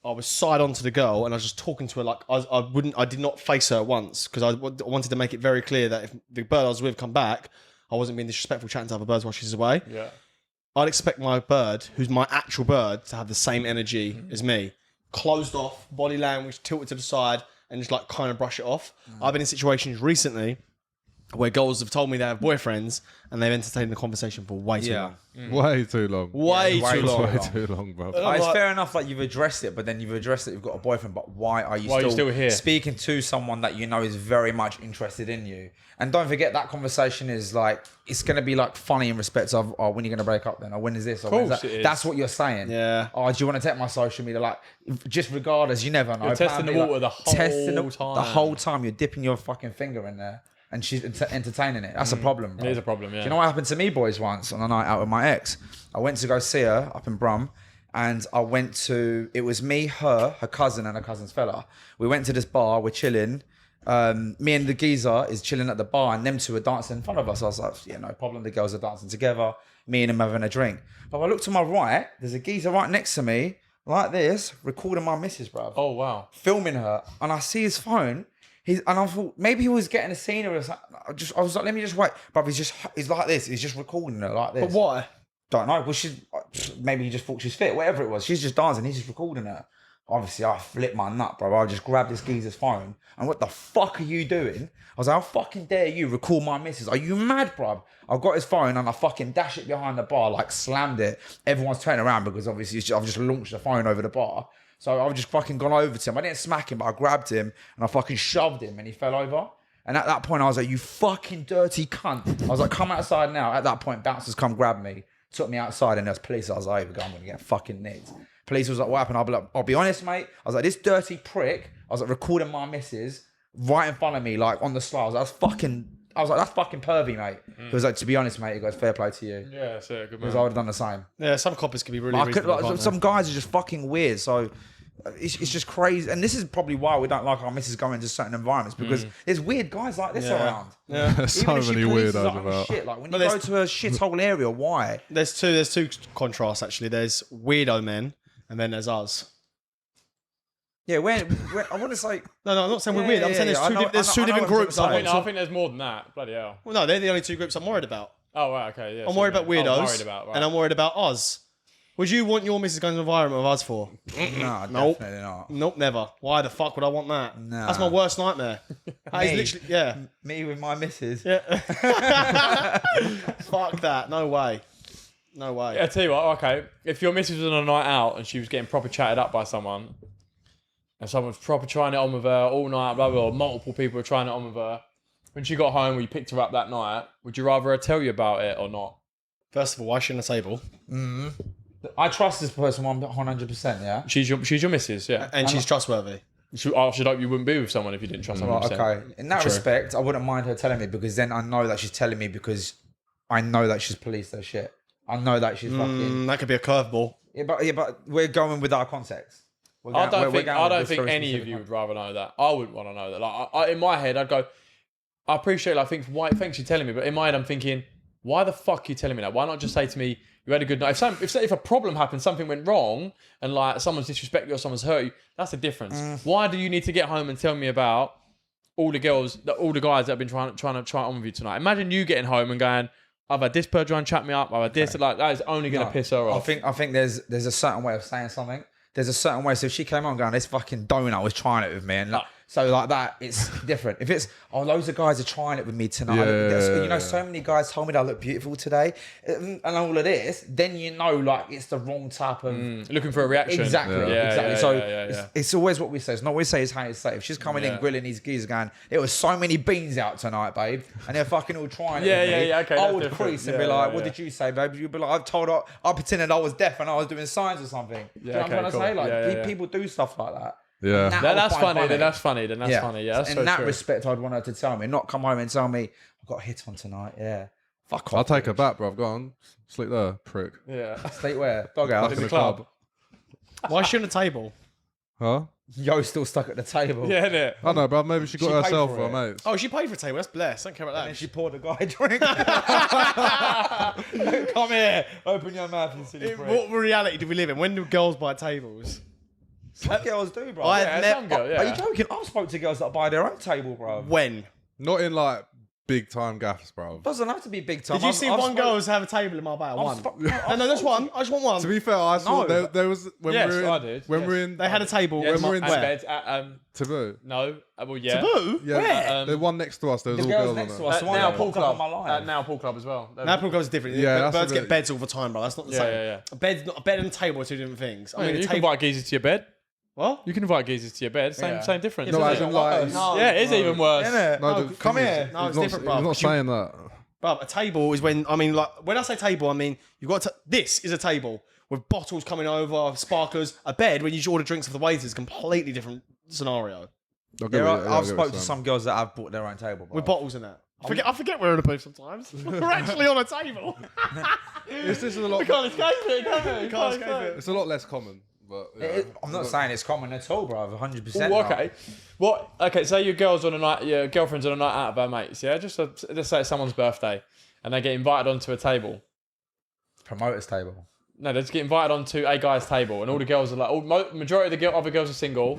I was side on to the girl, and I was just talking to her like I did not face her once, because I wanted to make it very clear that if the bird I was with come back, I wasn't being disrespectful chatting to other birds while she's away. Yeah. I'd expect my bird, who's my actual bird, to have the same energy as me. Closed off, body language, tilted to the side, and just like kind of brush it off. I've been in situations recently where girls have told me they have boyfriends and they've entertained the conversation for way too long. Way too long. Way too long. Way too long, bro. It's fair enough that you've addressed it, but then you've addressed that you've got a boyfriend, but why are you still here? speaking to someone that you know is very much interested in you? And don't forget that conversation is like, it's going to be like funny in respect of, oh, when are you going to break up then? Or when is this? Or when is Course that? it is. That's what you're saying. Yeah. Oh, do you want to take my social media? Like, just regardless, you never know. You're testing the water the whole time. The whole time you're dipping your fucking finger in there. And she's entertaining it. That's a problem, bro. It is a problem, yeah. Do you know what happened to me, boys, once on a night out with my ex? I went to go see her up in Brum, And I went to, it was me, her cousin, and her cousin's fella. We went to this bar, we're chilling. Me and the geezer is chilling at the bar, and them two are dancing in front of us. I was like, yeah, no problem. The girls are dancing together. Me and him having a drink. But I look to my right, there's a geezer right next to me, like this, recording my missus, bruv. Oh, wow. Filming her. And I see his phone. And I thought, maybe he was getting a scenery or something. I was like, let me just wait. Bruv, he's like this. He's just recording her like this. But why? Don't know. Well, maybe he just thought she's fit, whatever it was. She's just dancing. He's just recording her. Obviously, I flipped my nut, bro. I just grabbed this geezer's phone. And what the fuck are you doing? I was like, how fucking dare you record my missus? Are you mad, bro? I got his phone and I fucking dashed it behind the bar, like slammed it. Everyone's turning around because obviously I've just launched the phone over the bar. So I've just fucking gone over to him. I didn't smack him, but I grabbed him and I fucking shoved him and he fell over. And at that point, I was like, you fucking dirty cunt. I was like, come outside now. At that point, bouncers come grab me. Took me outside and there's police. I was like, I'm going to get fucking nicked. Police was like, what happened? I'll be honest, mate. I was like, this dirty prick. I was like, recording my missus right in front of me, like on the slide. I was like, that's fucking pervy, mate. He was like, to be honest, mate, he goes, fair play to you. Yeah, that's it. Good man. Because I would have done the same. Yeah, some coppers can be really reasonable, can't they? Some guys are just fucking weird. So it's just crazy. And this is probably why we don't like our missus going to certain environments, because there's weird guys like this around. Yeah. There's so Even if she many polices weirdos like, about. shit, like when you go to a shithole area, why? There's two contrasts, actually. There's weirdo men, and then there's us. Yeah, I want to say... No, I'm not saying we're weird. I'm saying there's two different groups. I think there's more than that. Bloody hell. Well, no, they're the only two groups I'm worried about. Oh, right, okay, yeah. I'm worried about weirdos, and I'm worried about us. Would you want your missus going to an environment with us for? No, Nope. definitely not. Nope, never. Why the fuck would I want that? Nah. That's my worst nightmare. That is Me? literally, yeah. Me with my missus. Yeah. Fuck that. No way. No way. Yeah, I tell you what, okay, if your missus was on a night out and she was getting proper chatted up by someone, and someone's proper trying it on with her all night, blah, blah, blah, multiple people are trying it on with her, when she got home, when you picked her up that night, would you rather her tell you about it or not? First of all, why shouldn't I table? I trust this person 100%, yeah? She's your missus, yeah. And she's trustworthy. I should hope you wouldn't be with someone if you didn't trust them. Right, okay. In that respect, I wouldn't mind her telling me, because then I know that she's telling me because I know that she's policed her shit. I know that she's fucking... That could be a curveball. Yeah, but we're going with our context. I don't think any of you would rather know that. I wouldn't want to know that. Like, in my head, I'd go, I appreciate, like, thanks for telling me, but in my head, I'm thinking, why the fuck are you telling me that? Why not just say to me, you had a good night? If a problem happened, something went wrong, and like someone's disrespected you or someone's hurt you, that's the difference. Why do you need to get home and tell me about all the guys that have been trying to try on with you tonight? Imagine you getting home and going, I've had this person trying to chat me up, I've had this, like, that is only going to piss her off. I think there's a certain way of saying something. There's a certain way. So if she came on going, this fucking donut was trying it with me, and like, so like that, it's different. If it's, loads of guys are trying it with me tonight. So many guys told me that I look beautiful today, and all of this, then you know, like, it's the wrong type of... looking for a reaction. Exactly. It's always what we say. It's not what we say, it's how you say it. If she's coming in grilling these geezers going, there was so many beans out tonight, babe, and they're fucking all trying it with me, okay, I would crease and be like, what did you say, babe? You'd be like, I pretended I was deaf and I was doing signs or something. Do you know what I'm trying to say? Like, people do stuff like that. Yeah. That's funny. Then that's funny. Yeah, that's in that respect, I'd want her to tell me, not come home and tell me, I've got a hit on tonight. Yeah. Fuck off. I'll take her back, bro. Go on. Sleep there, prick. Yeah. Sleep where? Dog house. In the club. Why is she on the table? Huh? Yo's still stuck at the table. Yeah, innit? I know, bro. Maybe she got She herself paid for for her it. mates. Oh, she paid for a table. That's blessed. Don't care about And that. she poured a guy a drink. Come here. Open your mouth, you silly prick. What reality do we live in? When do girls buy tables? Some girls do, bro. Some girl, Are you joking? I've spoke to girls that buy their own table, bro. When? Not in like big time gaffs, bro. Doesn't have to be big time. Did you see one girl have a table in Marbella? One. No, that's one. I just want one. To be fair, I saw there was when Yes, we were in, I did. when Yes. we were in They had a table. Yes, when we're in at where? bed at, Taboo. no, well, yeah. Taboo? Yeah, Where? the one next to us. There was The all girls girls next on to there. us. The one Now that Pool popped up on Club. my line. Now Pool Club as well. That pool is different. Yeah, Birds that's get the- beds all the time, bro. That's not the Yeah, same. yeah. A bed and a table are two different things. I mean, You a can table. invite geezers to your bed. What? You can invite geezers to your bed. Same difference. No, isn't as it? in like, Yeah, it is even worse. Innit? no, Oh, the come thing is, here. No, it's he's different, not, bro. he's not saying that. Bro, a table is when when I say table, I mean you've got this is a table with bottles coming over, sparklers. A bed when you order drinks for the waiters, completely different scenario I'll give it- I've I'll give it spoke to some. some girls that have bought their own table, bro. with bottles in that. I forget we're in a booth sometimes. We're actually on a table. This is a lot. We can't escape it, can we? We can't escape it. It's a lot less common, but yeah. I'm not saying it's common at all, bro. 100%. Well, okay. What? Okay. Say your girlfriend's on a night out with her mates. Yeah. Let's say it's someone's birthday, and they get invited onto a table. Promoter's table. No, they just get invited onto a guy's table, and all the girls are like, majority of the other girls are single.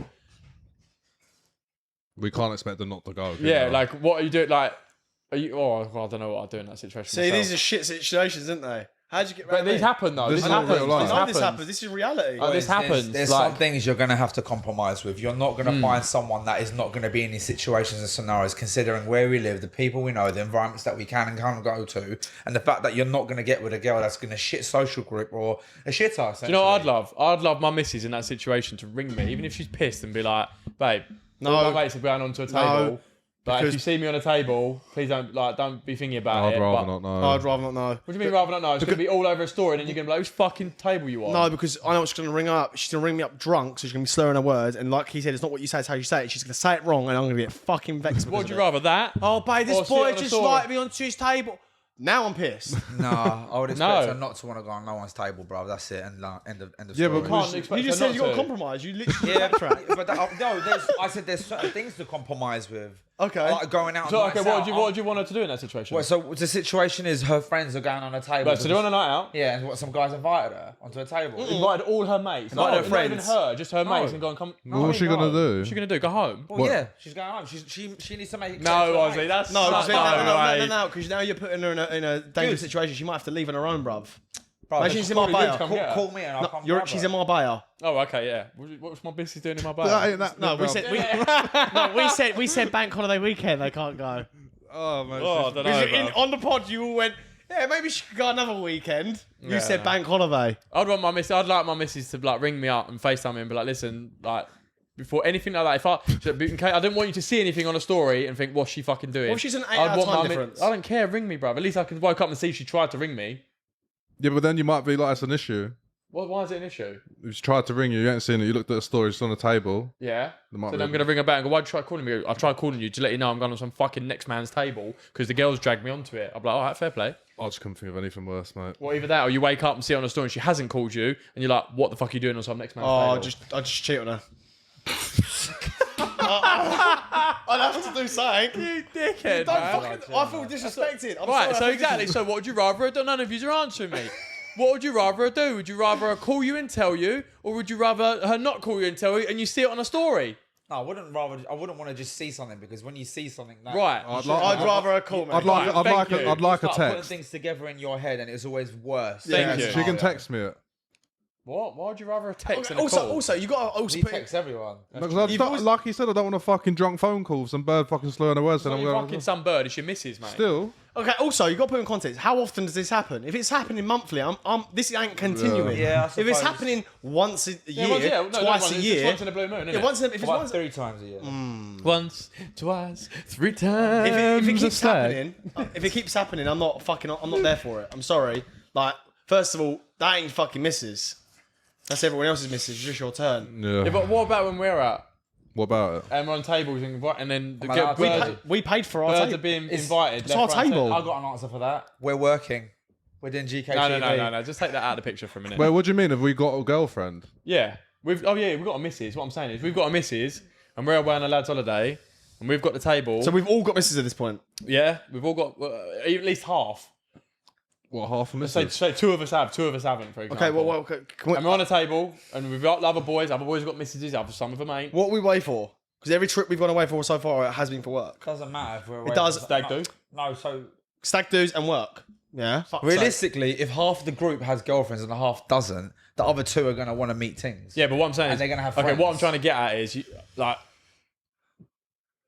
We can't expect them not to go. Yeah. Like, what are you doing? Like, are you? Oh, well, I don't know what I'd do in that situation. See, myself. these are shit situations, aren't they? How'd you get But around these happen though. This This is not happens. real life. This I know happens. this happens. This is reality. Oh, this happens. There's like, some things you're going to have to compromise with. You're not going to find someone that is not going to be in these situations and scenarios, considering where we live, the people we know, the environments that we can and can't go to, and the fact that you're not going to get with a girl that's going to shit social group or a shitter. Do you know what I'd love? I'd love my missus in that situation to ring me, even if she's pissed, and be like, "Babe, No. all my mates are going onto a table. Like, if because- you see me on a table, please don't be thinking about it." I'd rather but- not know. I'd rather not know. What do you mean rather not know? It's going to be all over a story, and then you're going to be like, "Whose fucking table you on?" No, because I know she's going to ring up. She's going to ring me up drunk, so she's going to be slurring her words. And like he said, it's not what you say, it's how you say it. She's going to say it wrong, and I'm going to get fucking vexed. What would you rather, that? Oh, babe, Or this see it boy on a just story? liked me onto his table. Now I'm pissed. Nah, I would expect No. her not to want to go on no one's table, bro. That's it. And end of Yeah, story. but Can't expect You just her said you got not to to. compromise. You literally Yeah, backtracked. but I said there's certain things to compromise with. Okay. Like going out. So, on okay, nights what out. would you want her to do in that situation? Well, so the situation is her friends are going on a table. Right, so they're on a night out. Yeah, and what some guys invited her onto a table. Invited all her mates. Invited her Not friends. even her, just her mates, and go and come. What's she gonna do? What's she gonna do? Go home? Well, yeah, she's going home. She needs to make. No, Ozzy, that's No, that's no, because now you're putting her in a dangerous situation. She might have to leave on her own, bruv. Bro, Imagine she's in Marbella. come get her. call me and I'll come. grab She's her. in Marbella. Oh, okay, yeah. What's my business doing in my That bag? ain't that. No, we said we said bank holiday weekend. They can't go. Oh man. Oh, I don't know. Because bro. on the pod, you all went, yeah, maybe she could go another weekend. You Yeah, said no. bank holiday. I'd like my missus to like ring me up and FaceTime me and be like, listen, like before anything like that, I didn't want you to see anything on a story and think, what's she fucking doing? Well, she's an 8 I'd hour want time my difference. I don't care, ring me, bro. At least I can woke up and see she tried to ring me. Yeah, but then you might be like, it's an issue. Why is it an issue? If she tried to ring you, you ain't seen it. You looked at a story, it's on the table. Yeah. There might So be then I'm going to ring her back and go, why'd you try calling me? I tried calling you to let you know I'm going on some fucking next man's table because the girls dragged me onto it. I'm like, all right, fair play. I just couldn't think of anything worse, mate. Well, either that or you wake up and see it on a story and she hasn't called you and you're like, what the fuck are you doing on some next man's table? I just cheat on her. I'd have to do something. You dickhead, Don't man. fucking, I feel disrespected. I'm Right, sorry, so I feel exactly. So what would you rather her do? None of you are answering me. What would you rather her do? Would you rather her call you and tell you, or would you rather her not call you and tell you, and you see it on a story? No, I wouldn't want to just see something because when you see something, that Right. I'd I'd rather her call me. I'd like Thank you. a start putting text. things together in your head, and it's always worse. Thank you. She can text me it. What? Why would you rather a text than a Also, call? also, you got to also He put. texts everyone. Like he said, I don't want a fucking drunk phone call. Some bird fucking slurring the words. It's And not I'm your going. fucking some bird. It's your missus, mate. Still, Okay, also, you got to put in context. How often does this happen? If it's happening monthly, this ain't continuing. Yeah, I if it's suppose. happening once a year, No, twice a it's year, once in a blue moon, isn't yeah, it? once in, if it's About once, 3 times a year. Once, twice, 3 times. if it a keeps slag. happening, I'm not there for it. I'm sorry. Like, first of all, that ain't fucking misses. That's everyone else's misses. It's just your turn. yeah. Yeah, but what about when we're out What about it? and we're on tables and then the allowed to birds, do We paid for our birds table. are being invited? it's our left, right, and table. centre? I got an answer for that. We're working. We're doing GKTV. No. Just take that out of the picture for a minute. Wait, what do you mean? Have we got a girlfriend? Yeah, we've got a missus. What I'm saying is we've got a missus and we're away on a lads' holiday and we've got the table. So we've all got misses at this point. yeah, we've all got at least half. What, half a Let's missus? say 2 of us have, 2 of us haven't, for example. Okay, well, can we, And we're on a table and we've got other boys. Other boys have got missuses. Some of them ain't. what are we away for? Because every trip we've gone away for so far, it has been for work. Doesn't matter if we're away. It does. Stag do. No, so Stag do's and work. Yeah. Fuck's sake. realistically, if half the group has girlfriends and a half doesn't, the other 2 are going to want to meet things. Yeah, but what I'm saying And is they're gonna have okay. friends. What I'm trying to get at is,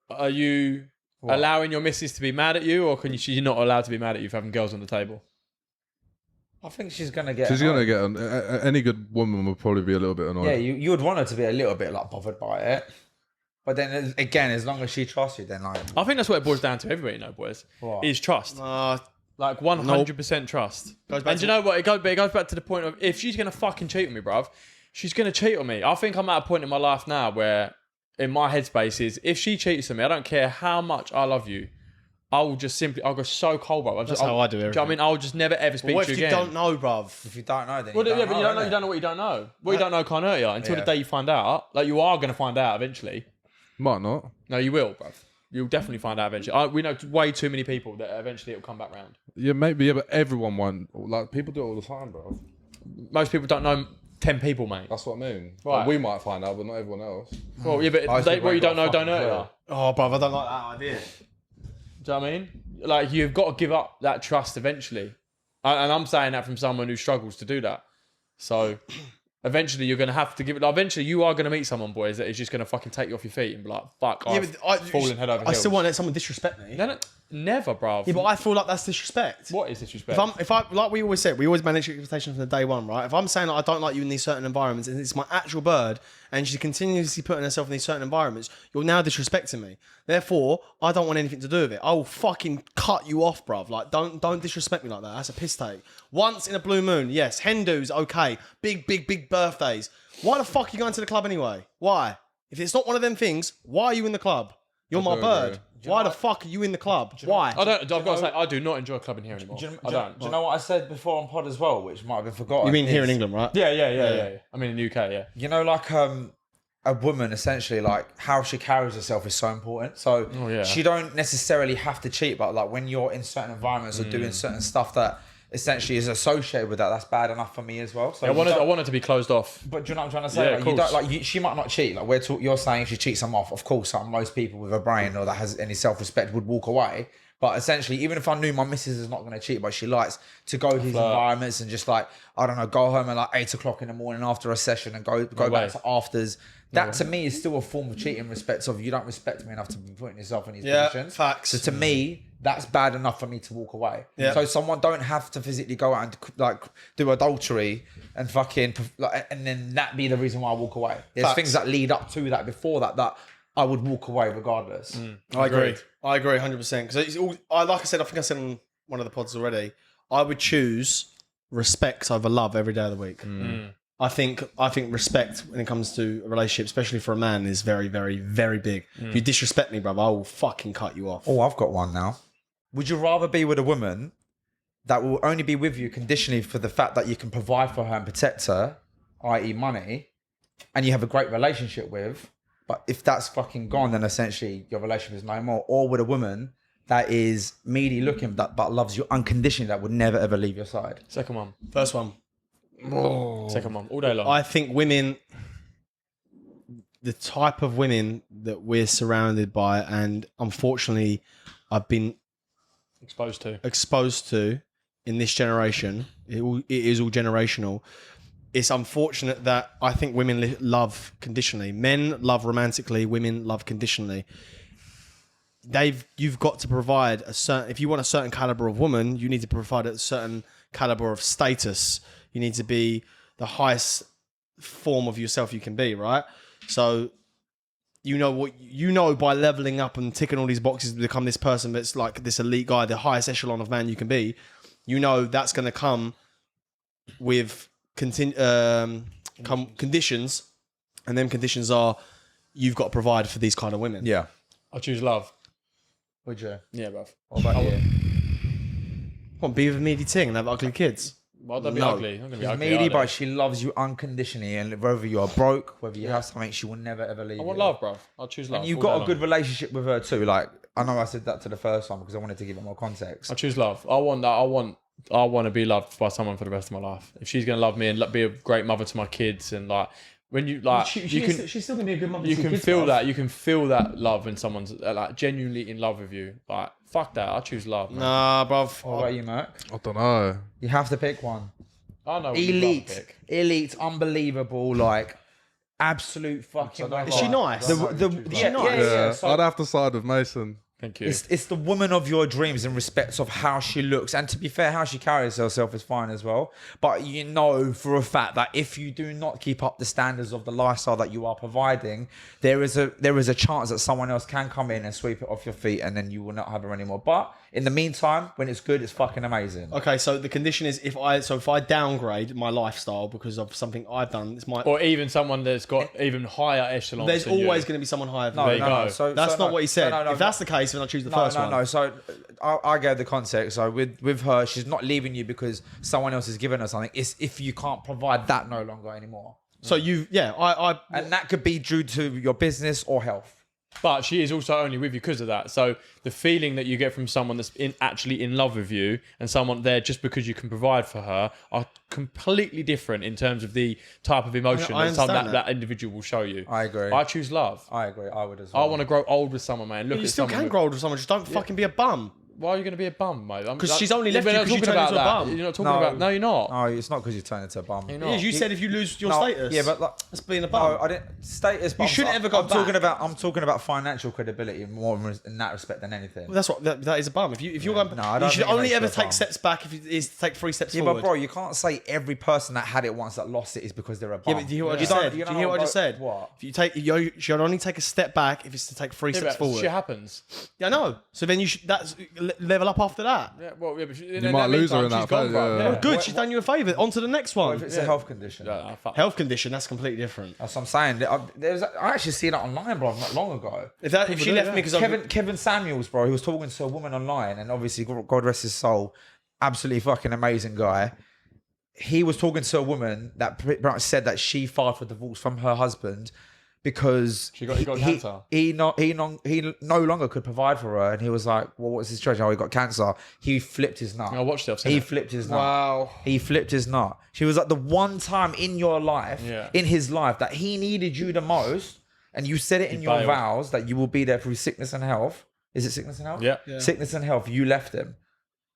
are you allowing your missus to be mad at you, or she's not allowed to be mad at you for having girls on the table? I think she's going to get. She's gonna get any good woman would probably be a little bit annoyed. Yeah, you would want her to be a little bit like bothered by it. But then again, as long as she trusts you, then like. I think that's what it boils down to. Everybody know, boys, What? is trust. Uh, Like 100% trust. Goes back And to- you know what? It goes back to the point of if she's gonna fucking cheat on me, bruv, she's gonna cheat on me. I think I'm at a point in my life now where, in my headspace, is if she cheats on me, I don't care how much I love you. I'll go so cold, bro. That's how I do you know what I everything. mean? I'll just never ever speak What to if you you again. don't know, bruv? If you don't know, then Well, you yeah, but you don't know. innit? You don't know what you don't know. What you don't know can't hurt you until the day you find out. Like you are going to find out eventually. Might not. No, you will, bruv. You'll definitely find out eventually. We know way too many people that eventually it'll come back round. Yeah, maybe. Yeah, but everyone won't. Like people do it all the time, bro. Most people don't know 10 people, mate. That's what I mean. Right. Like, we might find out, but not everyone else. Well, yeah, but what you don't know don't hurt you. Oh, bruv, I don't like that idea. Do you know what I mean? Like, you've got to give up that trust eventually. And I'm saying that from someone who struggles to do that. So, eventually you're going to have to give it... Like, eventually you are going to meet someone, boys, that is just going to fucking take you off your feet and be like, fuck, I've fallen head over heels. I still won't let someone disrespect me. Never, bruv. Yeah, but I feel like that's disrespect. What is disrespect? If I, like we always said, we always manage expectations from the day one, right? If I'm saying like, I don't like you in these certain environments, and it's my actual bird, and she's continuously putting herself in these certain environments, you're now disrespecting me. Therefore, I don't want anything to do with it. I will fucking cut you off, bruv. Like, don't disrespect me like that. That's a piss take. Once in a blue moon, yes. Hindus, okay. Big birthdays. Why the fuck are you going to the club anyway? Why? If it's not one of them things, why are you in the club? You're my bird. Why the fuck are you in the club? Why? I've got to say, I do not enjoy clubbing here anymore. I don't. Do you know what I said before on pod as well, which might have been forgotten? You mean here in England, right? Yeah. I mean, in the UK, yeah. You know, like a woman, essentially, like how she carries herself is so important. So she don't necessarily have to cheat, but like when you're in certain environments or doing certain stuff that essentially is associated with that, that's bad enough for me as well. So I want it to be closed off. But do you know what I'm trying to say? Yeah, like, you don't, like she might not cheat. Like you're saying, if she cheats them off, of course, like, most people with a brain or that has any self-respect would walk away. But essentially, even if I knew my missus is not going to cheat, but she likes to go to these environments and just like, I don't know, go home at like 8 o'clock in the morning after a session and go back to afters. That to me is still a form of cheating, respect of you don't respect me enough to be putting yourself in these positions. Facts. So to me, that's bad enough for me to walk away. Yeah. So someone don't have to physically go out and like do adultery and fucking like, and then that be the reason why I walk away. There's Facts. things that lead up to that before that I would walk away regardless. I agree 100%. Because it's all, like I said, I think I said on one of the pods already, I would choose respect over love every day of the week. I think respect when it comes to a relationship, especially for a man, is very, very, very big. If you disrespect me, brother, I will fucking cut you off. Oh, I've got one now. Would you rather be with a woman that will only be with you conditionally for the fact that you can provide for her and protect her, i.e. money, and you have a great relationship with, but if that's fucking gone, then essentially your relationship is no more, or with a woman that is meaty looking but loves you unconditionally, that would never ever leave your side? Second one. First one. Second one. All day long. I think women, the type of women that we're surrounded by, and unfortunately I've been exposed to in this generation, it is all generational. It's unfortunate that I think women love conditionally. Men love romantically, women love conditionally. You've got to provide if you want a certain caliber of woman, you need to provide a certain caliber of status. You need to be the highest form of yourself you can be, right? So by leveling up and ticking all these boxes to become this person that's like this elite guy, the highest echelon of man you can be, that's going to come with conditions, and them conditions are you've got to provide for these kind of women. Yeah. I'll choose love. Would you? Yeah, bruv. What about you? What, be with a meaty ting and have ugly kids? Well, that'd be ugly. I'm gonna be ugly. Meaty, but she loves you unconditionally, and whether you're broke, whether you have something, she will never ever leave I want you. love, bruv. I'll choose love. And you've all got day a good long. relationship with her too. Like, I know I said that to the first one because I wanted to give it more context. I'll choose love. I want that. I want to be loved by someone for the rest of my life. If she's gonna love me and be a great mother to my kids, and like when you like, she's still gonna be a good mother. You can feel that. You can feel that love when someone's like genuinely in love with you. Like fuck that. I choose love. Man. Nah, bruv. What about you, Mark? I don't know. You have to pick one. I know. What you'd love to pick. Elite, unbelievable, like absolute fucking. Is she nice? Yeah. So I'd have to side with Mason. Thank you. it's the woman of your dreams in respect of how she looks, and to be fair, how she carries herself is fine as well. But you know for a fact that if you do not keep up the standards of the lifestyle that you are providing, there is a chance that someone else can come in and sweep it off your feet, and then you will not have her anymore. But in the meantime, when it's good, it's fucking amazing. Okay, so the condition is if I downgrade my lifestyle because of something I've done, it's my. Or even someone that's got even higher echelons. There's than you. always going to be someone higher than There me. you go. So That's not what he said. No, if that's the case, case when I choose the first one. No. So I gave the context. So with her, she's not leaving you because someone else has given her something. It's if you can't provide that no longer anymore. So And that could be due to your business or health. But she is also only with you because of that. So the feeling that you get from someone that's actually in love with you and someone there just because you can provide for her are completely different in terms of the type of emotion that individual will show you. I agree. I choose love. I agree. I would as well. I want to grow old with someone, man. Look you at still someone can grow old with someone. Just don't fucking be a bum. Why are you going to be a bum, mate? Because she's only left you because you talking turned about into a that. bum. You're not talking about. No, you're not. No, it's not because you turn into a bum. You're Yeah, not. you said if you lose your status. Yeah, but like, that's being a bum. no, I didn't. Status. You shouldn't ever go I'm talking back. I'm talking about financial credibility more in that respect than anything. Well, that's what that is a bum. If you're going, No, I don't you should think it only makes ever you a take bum. steps back if it is to take 3 steps Yeah, forward. but bro, you can't say every person that had it once that lost it is because they're a bum. Yeah, but do you hear what I just don't- said? Do you hear what I just said? What? If you should only take a step back if it's to take 3 steps forward. Shit happens. Yeah, I know. So then you should level up after that. Yeah, well, yeah, but You might lose her in that phase. Oh, good. She's done you a favour. On to the next one. If it's a health condition. Health condition. That's completely different. That's what I'm saying. I actually seen that online, bro, not long ago. If she left me because Kevin Samuels, bro, he was talking to a woman online, and obviously, God rest his soul, absolutely fucking amazing guy. He was talking to a woman that pretty much said that she filed for divorce from her husband because He got cancer. he no longer could provide for her, and he was like, "Well, what's his situation? Oh, he got cancer." He flipped his nut. I watched it. I've seen He it. flipped his nut. Wow. He flipped his nut. She was like the one time in your life, Yeah. in his life, that he needed you the most, and you said it in your bailed. vows that you will be there through sickness and health. Is it sickness and health? Yeah. Sickness and health. You left him.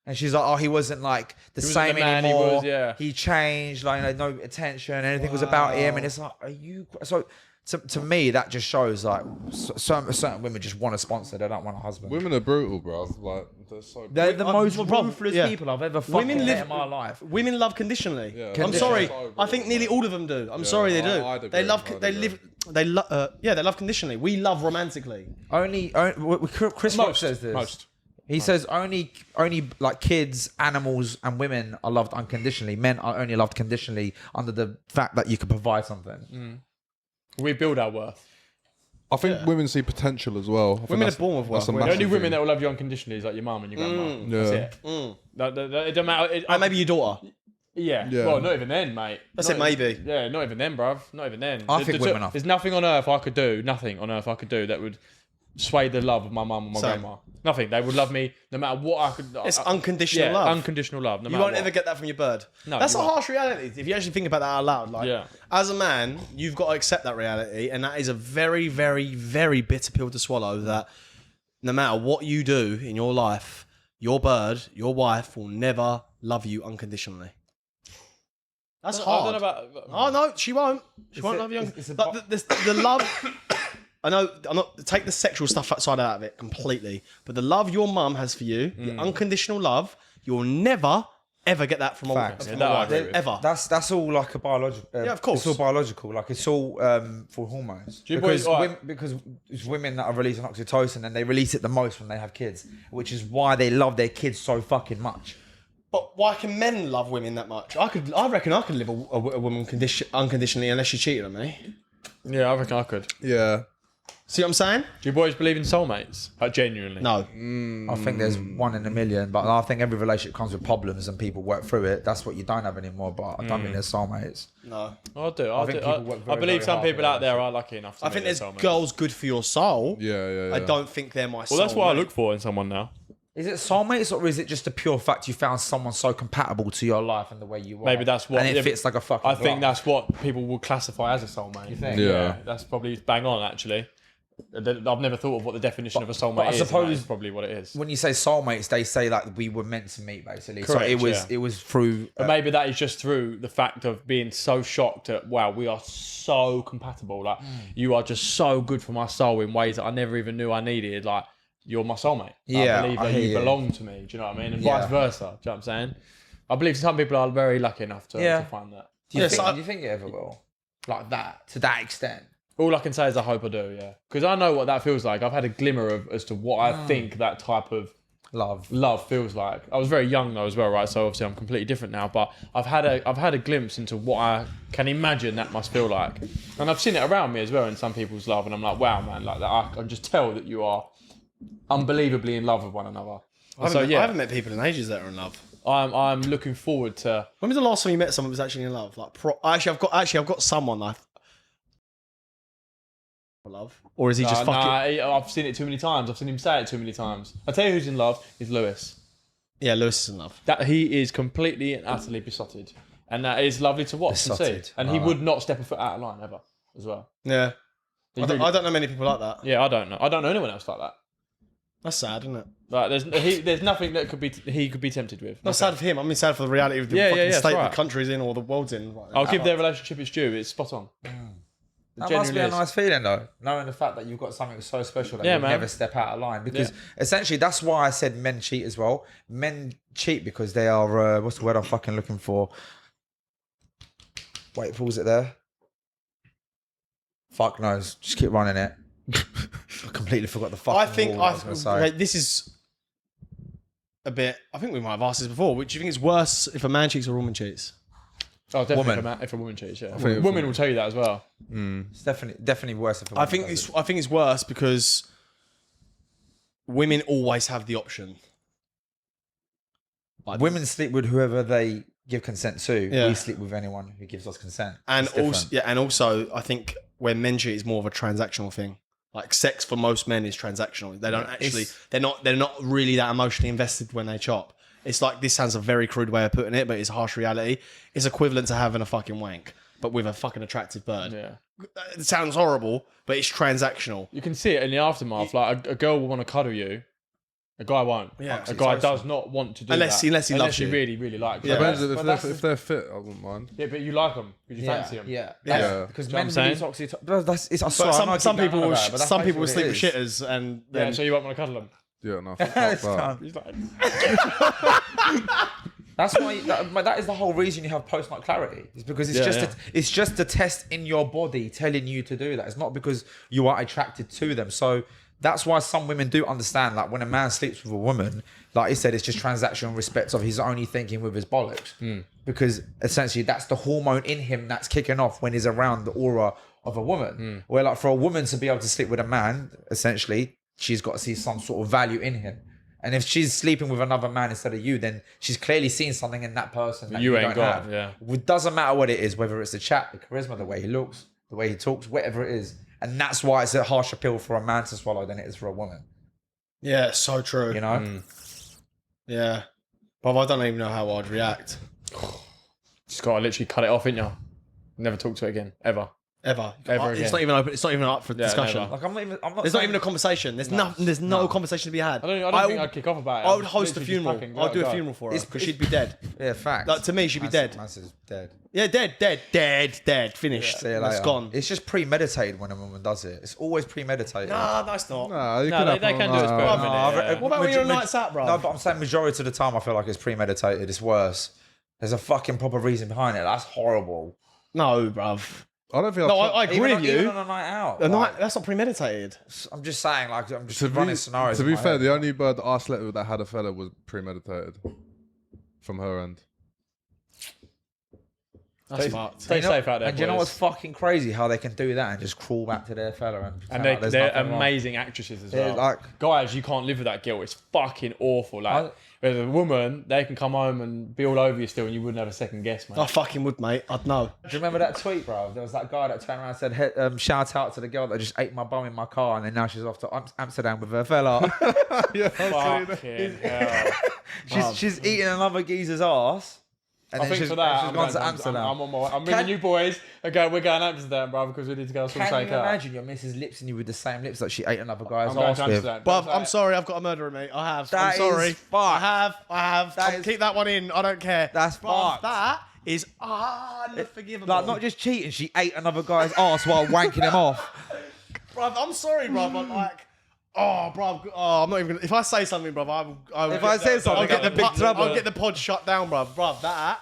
And she's like, oh, he wasn't like the wasn't same the man he anymore. was, yeah. He changed, like no attention. Anything was about him. And it's like, are you... So to me, that just shows like certain women just want a sponsor. They don't want a husband. Women are brutal, bro. Like they're so. They're the most bro, ruthless yeah. people I've ever fucking met in my life. Women love conditionally. Yeah. I'm sorry. So I think nearly all of them do. I'm sorry they do. I'd agree. They love. I'd They agree. live. They love. They love conditionally. We love romantically. Only Chris Rock says this. Most. He says only like kids, animals, and women are loved unconditionally. Men are only loved conditionally under the fact that you can provide something. We build our worth. I think women see potential as well. I think Women are that's- born with that's a worth. The massive only women thing. that will love you unconditionally is like your mum and your grandma. Yeah. That's it. It don't matter. Maybe your daughter. Yeah. Yeah. Well, not even then, mate. That's it, maybe. Yeah, not even then, bruv. Not even then. I think women are. There's nothing on earth I could do that would sway the love of my mum and my Same. grandma. Nothing. They would love me no matter what I could. It's unconditional love. Unconditional love. No You matter won't what. ever get that from your bird. No, That's you a won't. harsh reality. If you actually think about that out loud, like, Yeah. as a man, you've got to accept that reality, and that is a very, very, very bitter pill to swallow. That no matter what you do in your life, your bird, your wife, will never love you unconditionally. That's I hard. don't know about. Oh no, she won't. She won't love you. But the love. I know. I'm not take the sexual stuff outside out of it completely. But the love your mum has for you, the unconditional love, you'll never ever get that from a Facts. from Yeah, a that I wife. agree with. Ever. That's all like a biological. Yeah, of course. It's all biological. Like it's all for hormones. you Because boys- alright. because it's women that are releasing oxytocin and they release it the most when they have kids, which is why they love their kids so fucking much. But why can men love women that much? I reckon I could live a woman unconditionally unless she cheated on me. Yeah, I reckon I could. Yeah. See what I'm saying? Do you boys believe in soulmates? Like genuinely? No. I think there's one in a million, but I think every relationship comes with problems and people work through it. That's what you don't have anymore. But I don't think there's soulmates. No. I do. I think people work I very, believe very some hard people for out there are lucky enough to I think meet there's their soulmates. girls good for your soul. Yeah. I don't think they're my soul. Well, that's what I look for in someone now. Is it soulmates or is it just a pure fact you found someone so compatible to your life and the way you are? Maybe that's what. and it yeah, fits like a fucking. I think glove? that's what people will classify as a soulmate. You think? Yeah. That's probably bang on, actually. I've never thought of what the definition of a soulmate but I is. and suppose- that is probably what it is. when you say soulmates, they say like we were meant to meet, basically. So Correct, it was yeah. it was through. But maybe that is just through the fact of being so shocked at, wow, we are so compatible. Like, you are just so good for my soul in ways that I never even knew I needed. Like, you're my soulmate. Yeah, I believe I that hear you you. belong to me. Do you know what I mean? And Yeah. vice versa. Do you know what I'm saying? I believe some people are very lucky enough to find that. do you Yeah, think, so I- do you think it ever will? Like that to that extent. All I can say is I hope I do, yeah. Because I know what that feels like. I've had a glimmer of as to what I think that type of love feels like. I was very young though as well, right? So obviously I'm completely different now. But I've had a glimpse into what I can imagine that must feel like, and I've seen it around me as well in some people's love. And I'm like, wow, man, like that. I can just tell that you are unbelievably in love with one another. I So I haven't met people in ages that are in love. I'm looking forward to. When was the last time you met someone who was actually in love? Like, I've got someone I love, or is he just fucking? I've seen it too many times. I've seen him say it too many times. I tell you who's in love is Lewis. Yeah, Lewis is in love. That he is completely and utterly besotted, and that is lovely to watch and see. Besotted. And he would not step a foot out of line ever, as well. Yeah, He I really- don't know many people like that. Yeah, I don't know. I don't know anyone else like that. That's sad, isn't it? Like, there's nothing that he could be tempted with. Not sad for him. I mean, sad for the reality of the Yeah, fucking yeah, state that's the right. country's in or the world's in. Right now. I'll give their relationship its due. It's spot on. That must be a is. nice feeling though, knowing the fact that you've got something so special that Yeah, you man. never step out of line. Because essentially, that's why I said men cheat as well. Men cheat because they are what's the word I'm fucking looking for? Wait, pause it there. Fuck knows. Just keep running it. I completely forgot the fucking. I think word I was gonna say. this is a bit. I think we might have asked this before. Which do you think is worse if a man cheats or a woman cheats? Oh, definitely Woman. if a woman cheats. Yeah, think women will tell you that as well. It's definitely worse if a I woman think does it's worse because women always have the option. it. Women sleep with whoever they give consent to. Yeah. We sleep with anyone who gives us consent. And It's also, different. and also, I think when men cheat is more of a transactional thing. Like sex for most men is transactional. They don't actually. It's- They're not really that emotionally invested when they chop. It's like, this sounds a very crude way of putting it, but it's a harsh reality. It's equivalent to having a fucking wank, but with a fucking attractive bird. Yeah, It sounds horrible, but it's transactional. you can see it in the aftermath. Like a girl will want to cuddle you, a guy won't. Yeah. A guy does not want to do Unless that he loves you. really, really likes you. Yeah. Depends But if they're fit, I wouldn't mind. Yeah, but you like them because you fancy them. Yeah, Yeah. Because Do you know men what I'm really toxic. I swear, I know I But keep some going people on will about it, but that's some people will basically sleep what with it is. shitters and Yeah, then so you won't want to cuddle them. Yeah, no. Fuck that. He's like, That's why that is the whole reason you have post-nut clarity. It's because it's just a test in your body telling you to do that. It's not because you are attracted to them. So that's why some women do understand, like when a man sleeps with a woman, like he said, it's just transactional respect of he's only thinking with his bollocks. Because essentially that's the hormone in him that's kicking off when he's around the aura of a woman. Where like for a woman to be able to sleep with a man, essentially, she's got to see some sort of value in him. And if she's sleeping with another man instead of you, then she's clearly seen something in that person that you you ain't don't got, have. yeah. It doesn't matter what it is, whether it's the chat, the charisma, the way he looks, the way he talks, whatever it is. And that's why it's a harsher pill for a man to swallow than it is for a woman. yeah, it's so true. You know? Yeah, but I don't even know how I'd react just gotta literally cut it off, ain't you? Never talk to it again, ever. ever. Ever It's again. not even open. It's not even up for discussion. never. Like I'm not There's not saying- even a conversation. There's no conversation to be had. I don't think I'd kick off about it. I would host a Literally just funeral. fucking I'd do a go. funeral for her because she'd be dead. Yeah, facts. Like, to me, she'd be dead. Manson's dead. Yeah, dead, finished. See you It's later. gone. It's just premeditated when a woman does it. It's always premeditated. Nah, that's not. Nah, you No, could they have can on do it a spur night of the out. minute, yeah. What about when you're on nights out, bro? No, but I'm saying majority of the time I feel like it's premeditated. It's worse. There's a fucking proper reason behind it. That's horrible. No, bruv. I don't think No, I've I agree with Even you. on a night out. A like, night, that's not premeditated. I'm just saying, like, I'm just To running be, scenarios. to in be my fair, head. the only bird that I slept with that had a fella was premeditated from her end. That's fucked. Stay safe out there, And do you know boys. what's fucking crazy? How they can do that and just crawl back to their fella and And pretend like there's they're nothing wrong. amazing actresses as They're well. like- Guys, you can't live with that guilt. It's fucking awful. Like, with a woman, they can come home and be all over you still, and you wouldn't have a second guess, man. I fucking would, mate. I'd know. Do you remember that tweet, bro? There was that guy that turned around and said, hey, shout out to the girl that just ate my bum in my car and then now she's off to Amsterdam with her fella. Fucking hell. she's eating another geezer's ass. And I then think she's, for that, she's I'm gone going to Amsterdam. I'm on my way. I'm Can- ringing you boys. Okay, we're going to Amsterdam, bro, because we need to go sort Can something you out. imagine your missus lipsing you with the same lips that she ate another guy's I'm going ass to with? Amsterdam. But I'm sorry, I've got a murderer, mate. I have. That I'm sorry. is fucked. I have. That is- Keep that one in. I don't care. That's Bruv, fucked. That is unforgivable. Like, not just cheating, she ate another guy's ass while wanking him off. Bruv, I'm sorry, bruv. I'm like, oh, bruv. Oh, I'm not even gonna. If I say something, bruv, I will If I say something, I'll get I'm the in big trouble. I'll get the pod shut down, bruv. Bruv, that.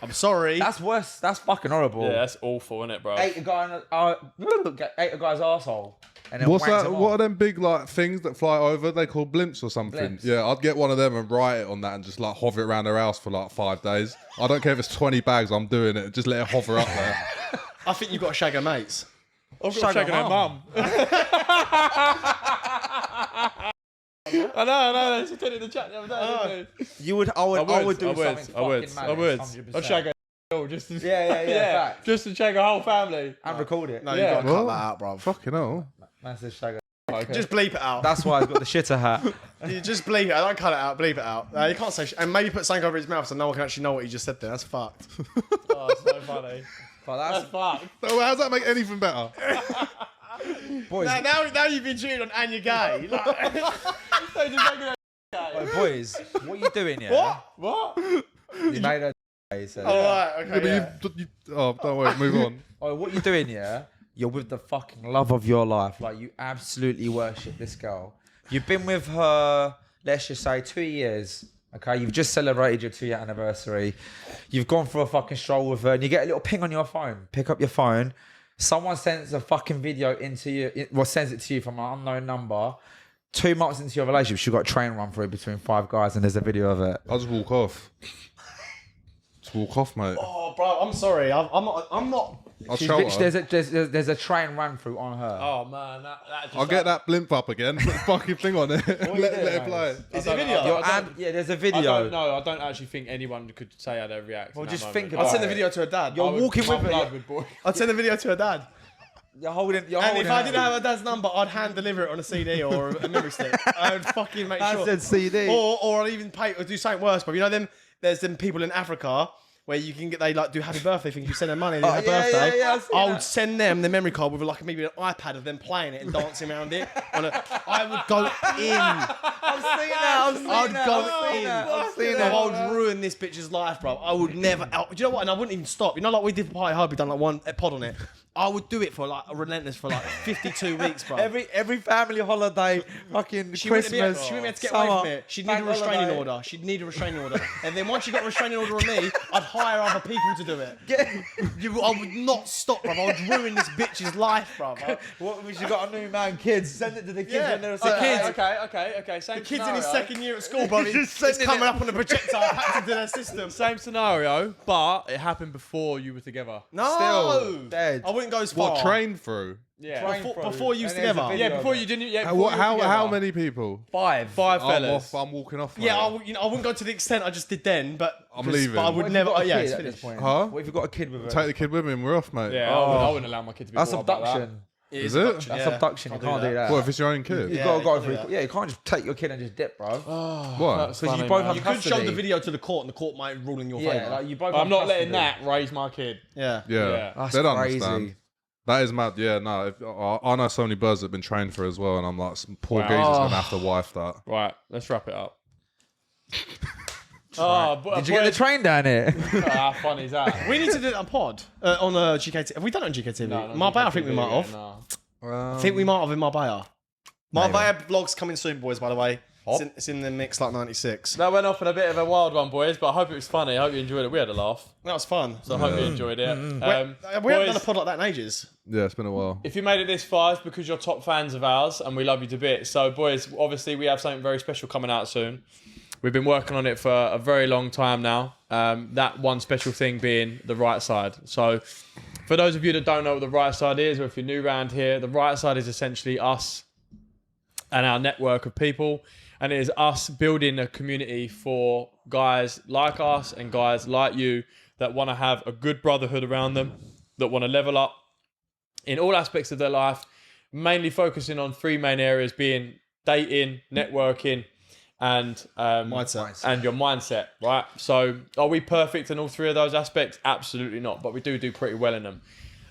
I'm sorry. That's worse. That's fucking horrible. Yeah, that's awful, isn't it, bro? Ate a guy's arsehole. And then What's wanked that? him What off. are them big like things that fly over? They call blimps or something. Blimps. Yeah, I'd get one of them and write it on that and just like hover it around her house for like 5 days. I don't care if it's 20 bags. I'm doing it. Just let it hover up there. I think you've got to shag her mates. I've got shagging her mum. I know. She said it in the chat the other day, didn't she? You would, I would do something I would. fucking I would. mad. I'll shag her just to, Yeah. Fact. just to shag a whole family. And record it. No, Yeah. you got to cut What? that out, bro. Fucking hell. Man says shagger. Just bleep it out. That's why he's got the shitter hat. You just bleep it. Don't cut it out. Bleep it out. You can't say and maybe put something over his mouth so no one can actually know what he just said there. That's fucked. Oh, it's so funny. But That's fucked. No, how's that make anything better? boys, now you've been cheating on and you're gay. Like, boys, what you doing here? What? You made her. He said. all right, okay. Yeah, but you, oh, don't worry, move on. Oh, what you doing here? You're with the fucking love of your life. Like, you absolutely worship this girl. You've been with her, let's just say, 2 years. Okay, you've just celebrated your 2-year anniversary. You've gone for a fucking stroll with her, and you get a little ping on your phone. Pick up your phone. Someone sends a fucking video into you. Well, sends it to you from an unknown number. 2 months into your relationship, she got a train run through between 5 guys, and there's a video of it. I'll just walk off. Just walk off, mate. Oh, bro, I'm sorry. I'm not. I'll She's show bitch, her. there's a train run through on her. Oh man, that just I'll get that blimp up again. Put the fucking thing on it. let doing, it play. Is it a video? Yeah, there's a I video. don't know. I don't actually think anyone could say how they react. Well, in that just moment. think about I'd send the it. video to her dad. You're walking with My blood her. would boil. I'd send the video to her dad. You're holding. And if I didn't have her dad's number, I'd hand deliver it on a CD or a memory stick. I would fucking make I sure. said CD. Or I'd even pay or do something worse. But you know them. There's them people in Africa where you can get they like do happy birthday things. You send them money, they have birthday. yeah, I've seen I would that. send them the memory card with like maybe an iPad of them playing it and dancing around it. I would go in. I've seen that. I'd go in. I've seen Bro, that. I would ruin this bitch's life, bro. I would never. Do you know what? And I wouldn't even stop. You know, like we did for Party Hard, we done like one pod on it. I would do it for like a relentless for like 52 weeks, bro. Every family holiday, fucking She wouldn't be Christmas, able to get summer, away from it. She'd need a bank restraining holiday. order. She'd need a restraining order. And then once she got a restraining order on me, I'd hire other people to do it. I would not stop, bro. I would ruin this bitch's life, bro. What? We got a new man, kids. Send it to the kids Yeah. when they're The kids. Okay. Same The kid's in his scenario. second year at school, bro. It's sending coming it. up on a projectile packed into their system. Same scenario, but it happened before you were together. No, Still dead. I wouldn't go as far. What, train through? Yeah. Train Before you was And there's a together. video Yeah, before of it. you didn't. Yeah. How, before you were how together. many people? Five. Five I'm fellas. off. I'm walking off. Yeah, mate. I wouldn't go to the extent I just did then, but I'm 'cause- leaving. But I What would What if never. you got a Yeah, kid it's at this finished. point? Huh? What if you got a kid with her? Take the kid with me and we're off, mate. Yeah, I wouldn't allow my kid to be. That's brought up like that. abduction. It Is it? abduction, That's yeah. abduction. You can't do that. What if it's your own kid? You Yeah, gotta you go can't do through. that. Yeah, you can't just take your kid and just dip, bro. What? That's Because funny, you both man. have You could show the custody. video to the court, and the court might rule in your Yeah, favour. like you both. I'm have not letting custody. that raise my kid. Yeah. Yeah, That's they don't crazy. understand. That is mad. Yeah, no. I know so many birds that have been trained for it as well, and I'm like, some poor Wow. geezer's gonna have to wife that. Right, let's wrap it up. Oh, Did you get the train down here? How funny is that? We need to do it on pod on GKT. Have we done it on GKTV? No, Marbella, I think we might have. No. I think we might have in Marbella. Marbella vlogs coming soon, boys. By the way, it's in the mix like 96. That went off on a bit of a wild one, boys, but I hope it was funny. I hope you enjoyed it. We had a laugh, That was fun. so I hope you enjoyed it. we haven't done a Boys, pod like that in ages. Yeah, it's been a while. if you made it this far, it's because you're top fans of ours, and we love you to bits. So, boys, obviously we have something very special coming out soon. We've been working on it for a very long time now. That one special thing being the right side. So, for those of you that don't know what the right side is, or if you're new around here, the right side is essentially us and our network of people. And it is us building a community for guys like us and guys like you that want to have a good brotherhood around them, that want to level up in all aspects of their life, mainly focusing on 3 main areas being dating, networking, and Mindset. and your mindset, right? So are we perfect in all 3 of those aspects? Absolutely not, but we do pretty well in them.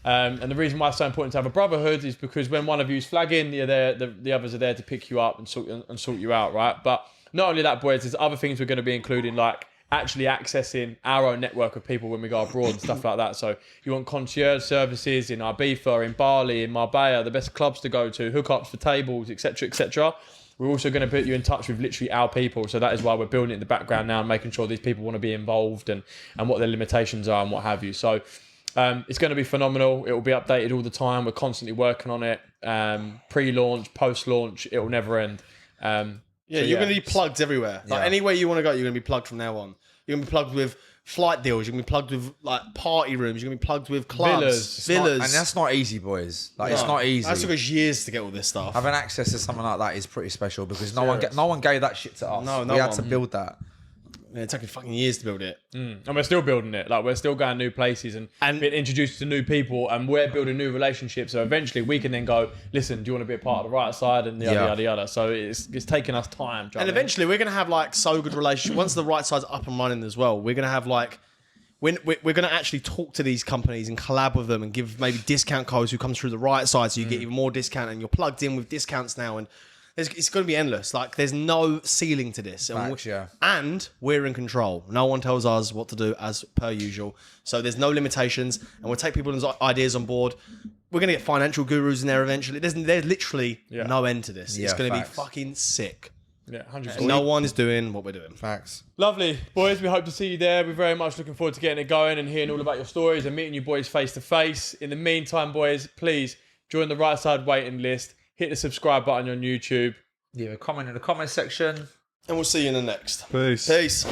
And the reason why it's so important to have a brotherhood is because when one of you's flagging, you're there, the others are there to pick you up and sort you out, right? But not only that, boys, there's other things we're going to be including, like actually accessing our own network of people when we go abroad and stuff like that. So you want concierge services in Ibiza, in Bali, in Marbella, the best clubs to go to, hookups for tables, etc., etc. We're also going to put you in touch with literally our people. So that is why we're building it in the background now and making sure these people want to be involved and what their limitations are and what have you. So it's going to be phenomenal. It will be updated all the time. We're constantly working on it. Pre-launch, post-launch, it will never end. Yeah, So, you're going to be plugged everywhere. Like Yeah. anywhere you want to go, you're going to be plugged from now on. You're going to be plugged with flight deals. You're going to be plugged with like party rooms. You're going to be plugged with clubs, villas. And that's not easy, boys. Like it's not easy. That took us years to get all this stuff. Having access to something like that is pretty special because no one gave that shit to us. No we had one. to build that. Yeah, it took us fucking years to build it. And we're still building it. Like we're still going new places and being introduced to new people, and we're building new relationships. So eventually we can then go, listen, do you want to be a part of the right side and yada yada yada. So it's taking us time. And eventually we're going to have like so good relationship. Once the right side's up and running as well, we're going to have like we're going to actually talk to these companies and collab with them and give maybe discount codes who comes through the right side, so you get even more discount, and you're plugged in with discounts now, and it's going to be endless. Like there's no ceiling to this. Facts, And we're in control. No one tells us what to do as per usual. So there's no limitations, and we'll take people's ideas on board. We're going to get financial gurus in there eventually. There's literally no end to this. It's going to be fucking sick. Yeah, 100%. And no one is doing what we're doing. Facts. Lovely. Boys, we hope to see you there. We're very much looking forward to getting it going and hearing all about your stories and meeting you boys face to face. In the meantime, boys, please join the Right Side waiting list. Hit the subscribe button on YouTube. Yeah, comment in the comment section. And we'll see you in the next. Peace. Peace.